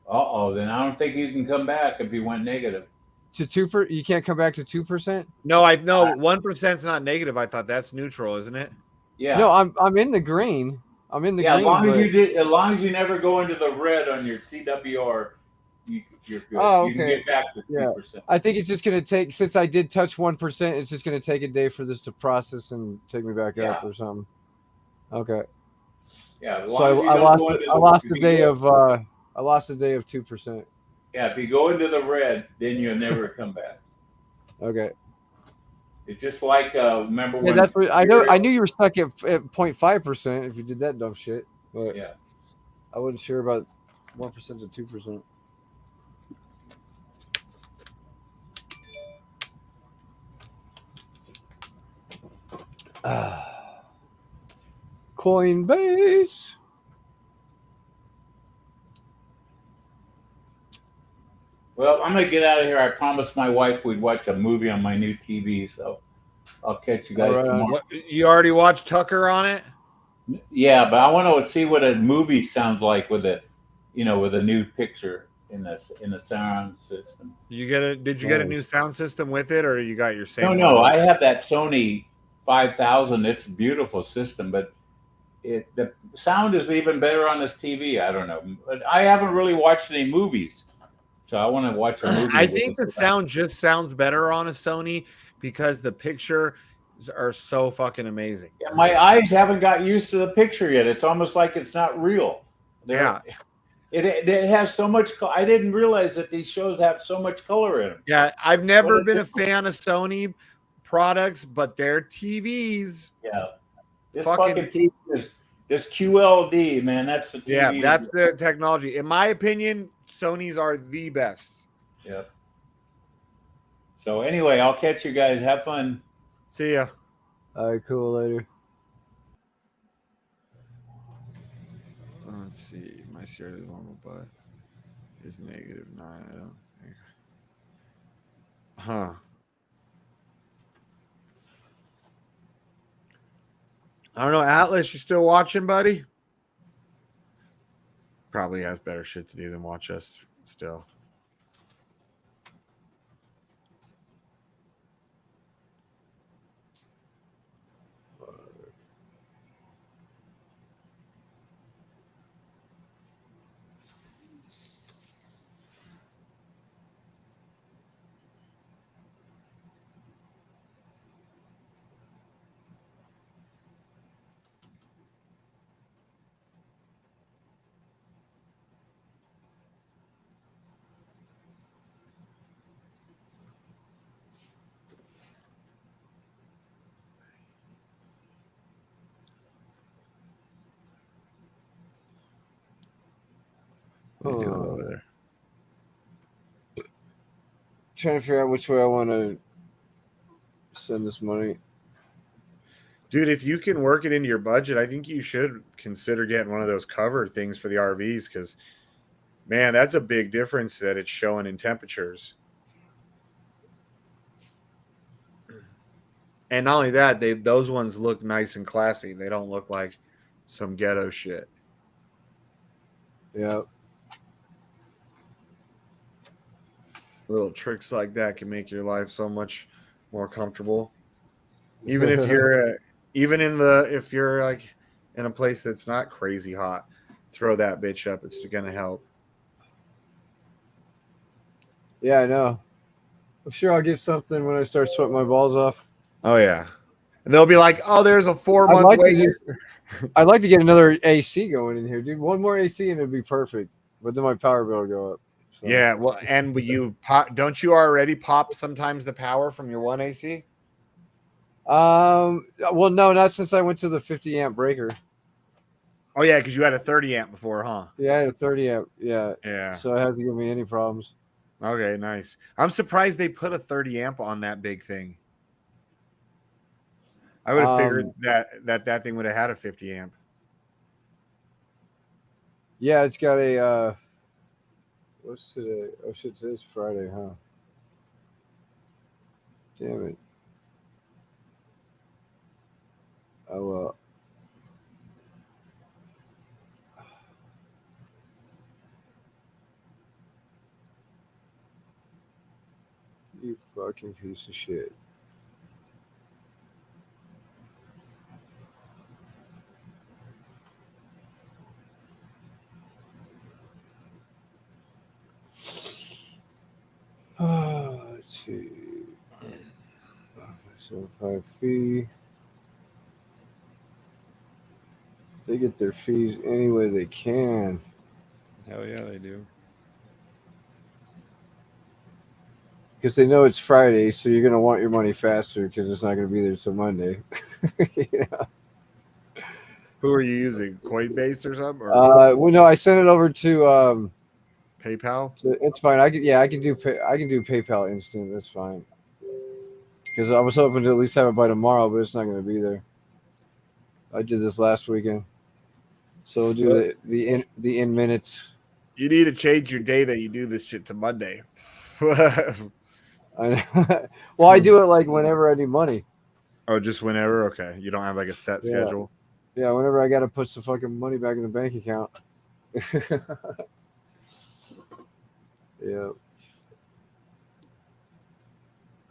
[SPEAKER 5] Then I don't think you can come back if you went negative.
[SPEAKER 1] to 2%. You can't come back to 2%.
[SPEAKER 3] No, 1% is not negative. I thought that's neutral, isn't it?
[SPEAKER 5] Yeah.
[SPEAKER 1] No, I'm in the green. I'm in the green.
[SPEAKER 5] As long as as long as you never go into the red on your CWR, you're good.
[SPEAKER 1] Oh,
[SPEAKER 5] You can
[SPEAKER 1] okay.
[SPEAKER 5] get back to 2%.
[SPEAKER 1] I think it's just going to take, since I did touch 1%, it's just going to take a day for this to process and take me back up or something. Okay.
[SPEAKER 5] Yeah.
[SPEAKER 1] So I lost a day of 2%.
[SPEAKER 5] Yeah, if you go into the red, then you'll never come back.
[SPEAKER 1] Okay.
[SPEAKER 5] It's just like remember when
[SPEAKER 1] that's what I know. I knew you were stuck at 0.5% if you did that dumb shit, but
[SPEAKER 5] yeah,
[SPEAKER 1] I wasn't sure about 1% to 2%. Coinbase.
[SPEAKER 5] Well, I'm gonna get out of here. I promised my wife we'd watch a movie on my new TV, so I'll catch you guys tomorrow.
[SPEAKER 3] What, you already watched Tucker on it?
[SPEAKER 5] Yeah, but I want to see what a movie sounds like with a, with a new picture in the sound system.
[SPEAKER 3] Did you get a new sound system with it, or you got your same?
[SPEAKER 5] No, I have that Sony 5000. It's a beautiful system, but the sound is even better on this TV. I don't know, but I haven't really watched any movies. So I want to watch a movie.
[SPEAKER 3] I think the sound just sounds better on a Sony because the pictures are so fucking amazing.
[SPEAKER 5] Yeah, my eyes haven't got used to the picture yet. It's almost like it's not real. It has so much. I didn't realize that these shows have so much color in them.
[SPEAKER 3] Yeah, I've never been a fan of Sony products, but their TVs.
[SPEAKER 5] Yeah, this fucking TV is this QLD, man. That's the TV.
[SPEAKER 3] Yeah, that's the technology. In my opinion, Sony's are the best.
[SPEAKER 5] Yeah. So anyway, I'll catch you guys. Have fun.
[SPEAKER 3] See ya.
[SPEAKER 1] All right, cool. Later.
[SPEAKER 3] Let's see. My share is normal, but is -9. I don't think. Huh. I don't know. Atlas, you still watching, buddy? Probably has better shit to do than watch us still. What are you doing over there?
[SPEAKER 1] Trying to figure out which way I want to send this money.
[SPEAKER 3] Dude, if you can work it into your budget, I think you should consider getting one of those cover things for the RVs because, man, that's a big difference that it's showing in temperatures. And not only that, those ones look nice and classy. They don't look like some ghetto shit.
[SPEAKER 1] Yeah.
[SPEAKER 3] Little tricks like that can make your life so much more comfortable. Even if you're if you're like in a place that's not crazy hot, throw that bitch up. It's gonna help.
[SPEAKER 1] Yeah, I know. I'm sure I'll get something when I start sweating my balls off.
[SPEAKER 3] Oh yeah. And they'll be like, oh, there's a 4-month wait.
[SPEAKER 1] I'd like to get another AC going in here, dude. One more AC and it'd be perfect. But then my power bill will go up. So.
[SPEAKER 3] Yeah, well, and don't you already pop sometimes the power from your one AC?
[SPEAKER 1] Well, no, not since I went to the 50 amp breaker.
[SPEAKER 3] Oh yeah, because you had a 30 amp before, huh?
[SPEAKER 1] Yeah, I had a 30 amp. Yeah.
[SPEAKER 3] Yeah.
[SPEAKER 1] So it hasn't given me any problems.
[SPEAKER 3] Okay, nice. I'm surprised they put a 30 amp on that big thing. I would have figured that thing would have had a 50 amp.
[SPEAKER 1] Yeah, it's got a. What's today? Oh shit, today's Friday, huh? Damn it. Oh well. You fucking piece of shit. Let's see. So 5 fee. They get their fees any way they can.
[SPEAKER 3] Hell yeah, they do.
[SPEAKER 1] Because they know it's Friday, so you're gonna want your money faster because it's not gonna be there till Monday. Yeah.
[SPEAKER 3] Who are you using? Coinbase or something? Or
[SPEAKER 1] Well, no, I sent it over to.
[SPEAKER 3] PayPal?
[SPEAKER 1] It's fine. I can do. I can do PayPal instant. That's fine. Because I was hoping to at least have it by tomorrow, but it's not gonna be there. I did this last weekend, so we'll do the in minutes.
[SPEAKER 3] You need to change your day that you do this shit to Monday.
[SPEAKER 1] Well, I do it like whenever I need money.
[SPEAKER 3] Oh, just whenever? Okay. You don't have like a set
[SPEAKER 1] Yeah.
[SPEAKER 3] schedule?
[SPEAKER 1] Yeah, whenever I gotta put some fucking money back in the bank account. Yeah.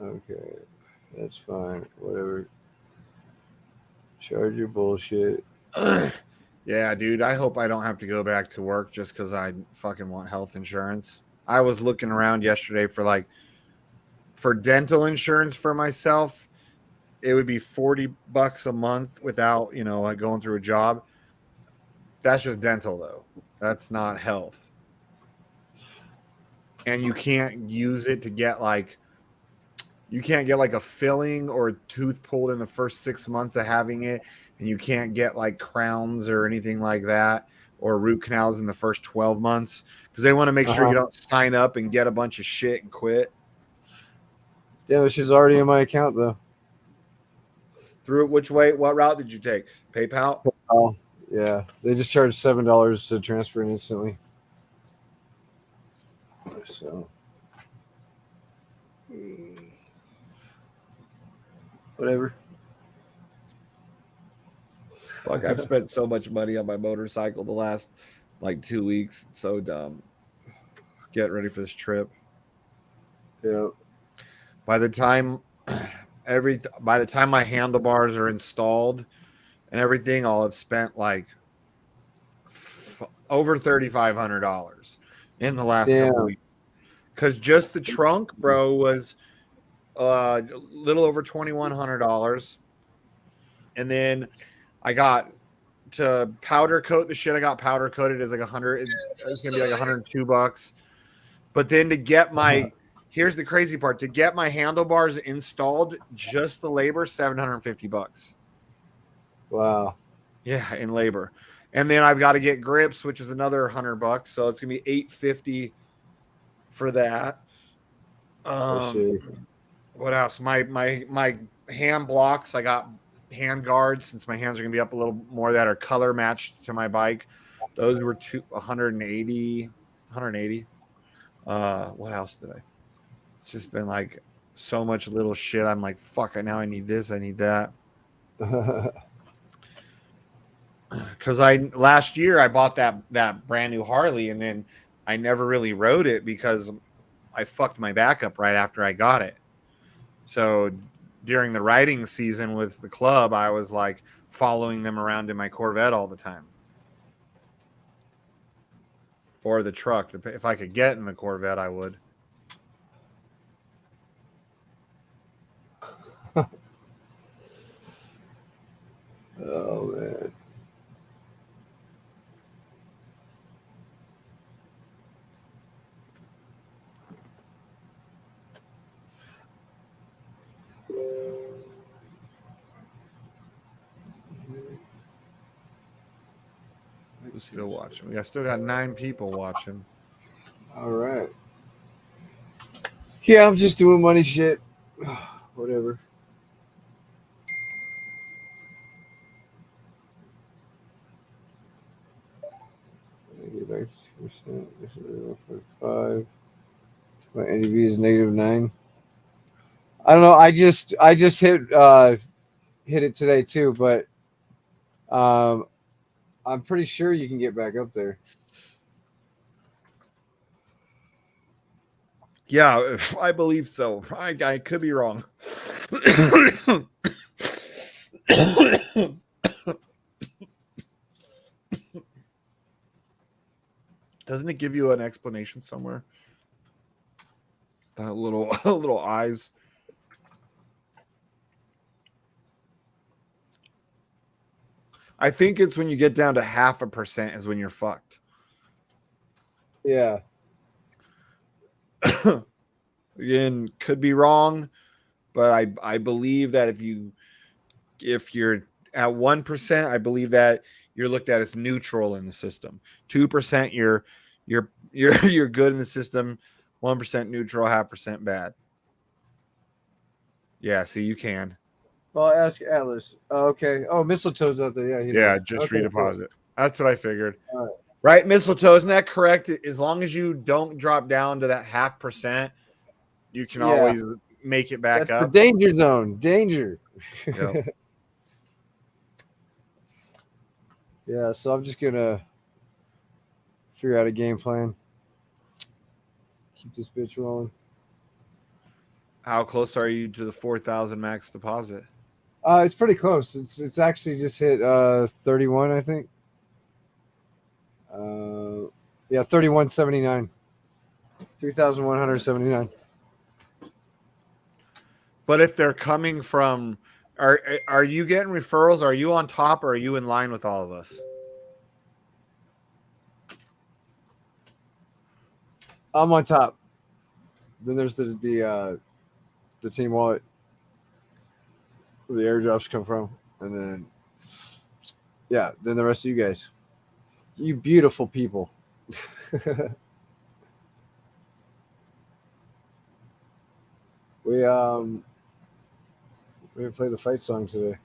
[SPEAKER 1] Okay. That's fine. Whatever. Charge your bullshit.
[SPEAKER 3] Yeah, dude. I hope I don't have to go back to work just because I fucking want health insurance. I was looking around yesterday for dental insurance for myself. It would be $40 a month without, like going through a job. That's just dental though. That's not health. And you can't use it to get like a filling or a tooth pulled in the first 6 months of having it, and you can't get like crowns or anything like that or root canals in the first 12 months because they want to make sure you don't sign up and get a bunch of shit and quit.
[SPEAKER 1] Yeah, she's already in my account though.
[SPEAKER 3] Through which way? What route did you take? PayPal?
[SPEAKER 1] Oh, yeah. They just charge $7 to transfer it instantly. So whatever.
[SPEAKER 3] Fuck, I've spent so much money on my motorcycle the last like 2 weeks. It's so dumb. Get ready for this trip.
[SPEAKER 1] Yeah.
[SPEAKER 3] By the time my handlebars are installed and everything, I'll have spent like over $3,500 in the last couple weeks. Because just the trunk, bro, was a little over $2,100, and then I got to powder coat the shit. I got powder coated as like 100. It's gonna be like $102. But then to get here's the crazy part: to get my handlebars installed, just the labor, $750.
[SPEAKER 1] Wow.
[SPEAKER 3] Yeah, in labor. And then I've got to get grips, which is another $100. So it's gonna be $850 for that. What else? My hand blocks. I got hand guards since my hands are gonna be up a little more that are color matched to my bike. Those were 180. What else did I? It's just been like so much little shit. I'm like, fuck. Now I need this. I need that. Because last year I bought that brand new Harley, and then I never really rode it because I fucked my back up right after I got it. So during the riding season with the club, I was like following them around in my Corvette all the time. Or the truck. If I could get in the Corvette, I would.
[SPEAKER 1] Oh, man.
[SPEAKER 3] Who's still watching? We still got 9 people watching.
[SPEAKER 1] All right. Yeah, I'm just doing money shit. Whatever. -6%, my NAV is -9. I don't know. I just hit it today too, but I'm pretty sure you can get back up there.
[SPEAKER 3] Yeah, I believe so. I could be wrong. Doesn't it give you an explanation somewhere? That little eyes. I think it's when you get down to 0.5% is when you're fucked.
[SPEAKER 1] Yeah.
[SPEAKER 3] Again, could be wrong, but I believe that if you're at 1%, I believe that you're looked at as neutral in the system. 2%, you're good in the system. 1% neutral, 0.5% bad. Yeah, see, you can.
[SPEAKER 1] Well, I'll ask Atlas. Oh, okay. Oh, Mistletoe's out there.
[SPEAKER 3] Yeah, just redeposit. Cool. That's what I figured. All right. Right, Mistletoe, isn't that correct? As long as you don't drop down to that 0.5%, you can always make it back up.
[SPEAKER 1] The danger zone. Danger.
[SPEAKER 3] Yep.
[SPEAKER 1] Yeah, so I'm just going to figure out a game plan. Keep this bitch rolling.
[SPEAKER 3] How close are you to the 4,000 max deposit?
[SPEAKER 1] It's pretty close. It's actually just hit 31, I think. 31.79. 3,179.
[SPEAKER 3] But if they're coming from, are you getting referrals? Are you on top, or are you in line with all of us?
[SPEAKER 1] I'm on top. Then there's the team wallet where the airdrops come from, and then then the rest of you guys, you beautiful people. We didn't play the fight song today.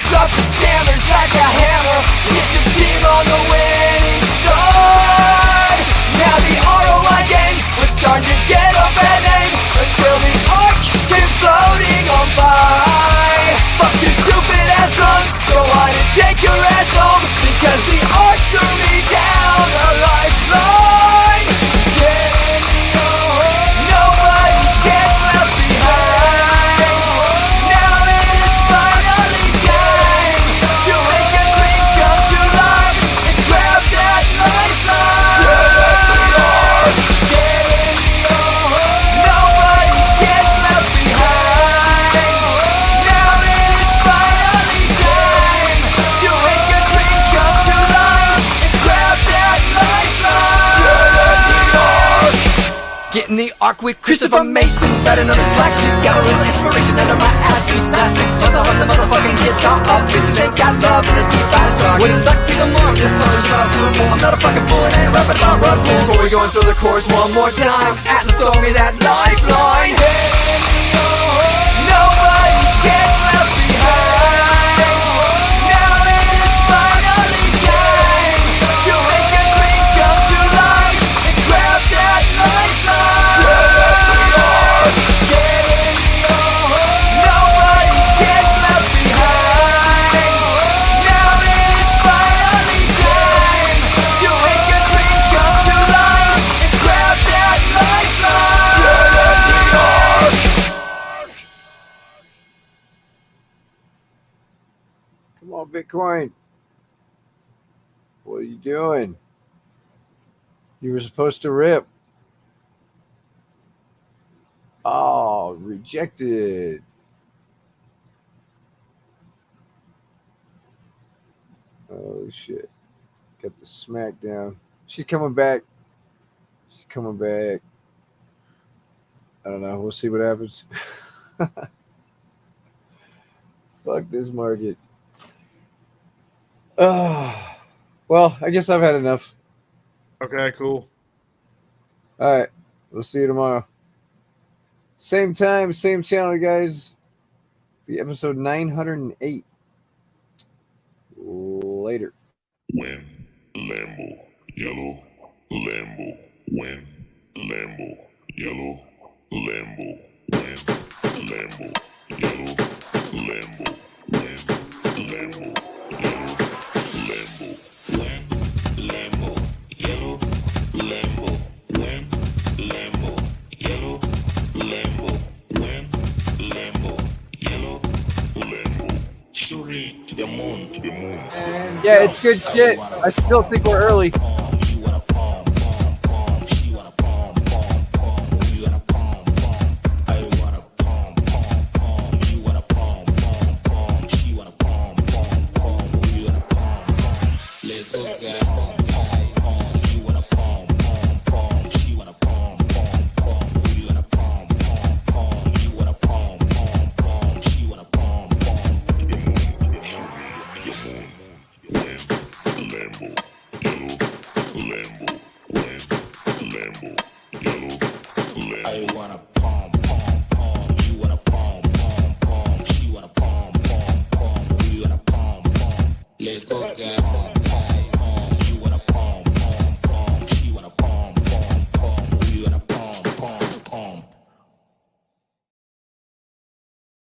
[SPEAKER 2] Drop the scammers like a hammer. Get your team on the winning side. Now the ROI gang, we're starting to get a bad name until the arc came floating on by. Fucking stupid ass drunks, go on and take your ass home, because the arc threw me down a lifeline. Get in the hole, nobody gets left behind. Now it is finally time to make your dreams come to life and grab that lifeline. Get in the hole, nobody gets left behind. Now it is finally time to make your dreams come to life and grab that lifeline. Getting the arc with Christopher Mason, better known as BlackSheep. Got a little inspiration under my ass cheek. Last 6 months I hung the motherfucking guitar up. Bitches ain't got love in the deep body talk. When it's stuck in the mark, this song's about to a I'm not a fucking fool and ain't rapping about rug pulls. Before we go into the chorus one more time, Atlas told me that lifeline. Nobody gets left behind. Now it is finally time to make your dreams come to life and grab that lifeline. Get in the hole, nobody gets left behind. Now it is finally time to make your dreams come to life and grab
[SPEAKER 1] on, Bitcoin. What are you doing? You were supposed to rip. Oh, rejected. Oh, shit. Got the smackdown. She's coming back. She's coming back. I don't know. We'll see what happens. Fuck this market. Well, I guess I've had enough.
[SPEAKER 3] Okay, cool.
[SPEAKER 1] All right. We'll see you tomorrow. Same time, same channel, guys. Be episode 908. Later.
[SPEAKER 8] When Lambo, yellow, Lambo, when Lambo, yellow, Lambo, when Lambo, yellow, Lambo, when Lambo, yellow, Lambo, when Lambo, yellow, Lambo, when Lambo, yellow, Lambo, when Lambo, yellow, Lambo, Shuri, the moon, the moon.
[SPEAKER 1] Yeah, it's good shit. I still think we're early.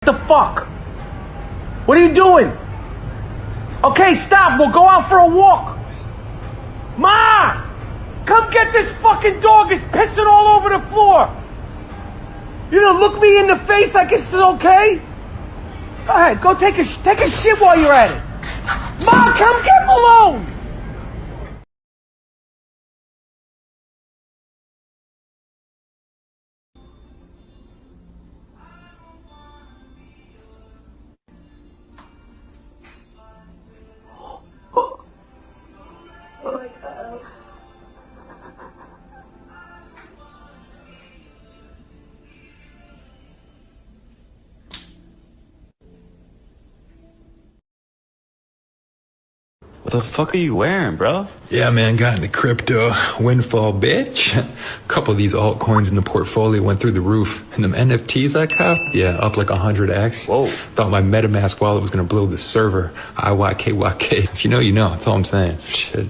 [SPEAKER 2] The fuck? What are you doing? Okay, stop. We'll go out for a walk. Ma! Come get this fucking dog. It's pissing all over the floor. You gonna look me in the face like this is okay? Go ahead. Go take a shit while you're at it. Ma, come get Malone.
[SPEAKER 9] What the fuck are you wearing, bro?
[SPEAKER 10] Yeah, man, got into crypto windfall, bitch. A couple of these altcoins in the portfolio went through the roof. And them NFTs I copped, yeah, up like 100x.
[SPEAKER 9] Whoa.
[SPEAKER 10] Thought my MetaMask wallet was gonna blow the server. IYKYK. If you know, you know. That's all I'm saying. Shit.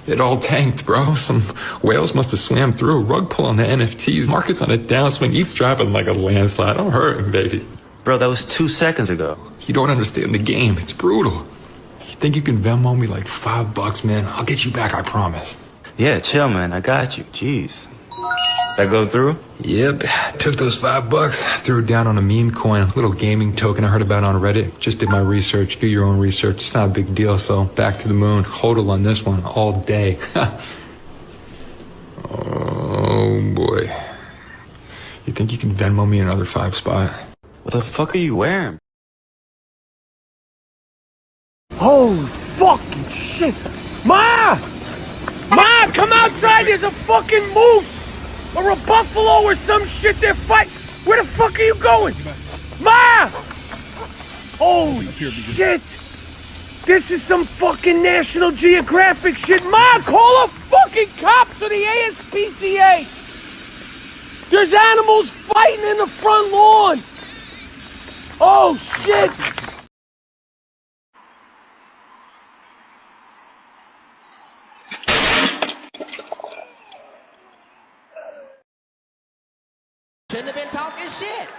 [SPEAKER 10] It all tanked, bro. Some whales must have swam through a rug pull on the NFTs. Market's on a downswing. ETH's dropping like a landslide. I'm hurting, baby.
[SPEAKER 9] Bro, that was 2 seconds ago.
[SPEAKER 10] You don't understand the game. It's brutal. Think you can Venmo me like $5, man? I'll get you back, I promise.
[SPEAKER 9] Yeah, chill, man. I got you. Jeez. That go through?
[SPEAKER 10] Yep. Took those $5, threw it down on a meme coin, a little gaming token I heard about on Reddit. Just did my research. Do your own research. It's not a big deal, so back to the moon. Hodl on this one all day. Oh, boy. You think you can Venmo me another $5?
[SPEAKER 9] What the fuck are you wearing?
[SPEAKER 2] Holy fucking shit. Ma! Ma, come outside. There's a fucking moose or a buffalo or some shit. They're fighting. Where the fuck are you going? Ma! Holy shit. This is some fucking National Geographic shit. Ma, call the fucking cops or the ASPCA. There's animals fighting in the front lawns. Oh shit.
[SPEAKER 11] Shouldn't have been talking shit.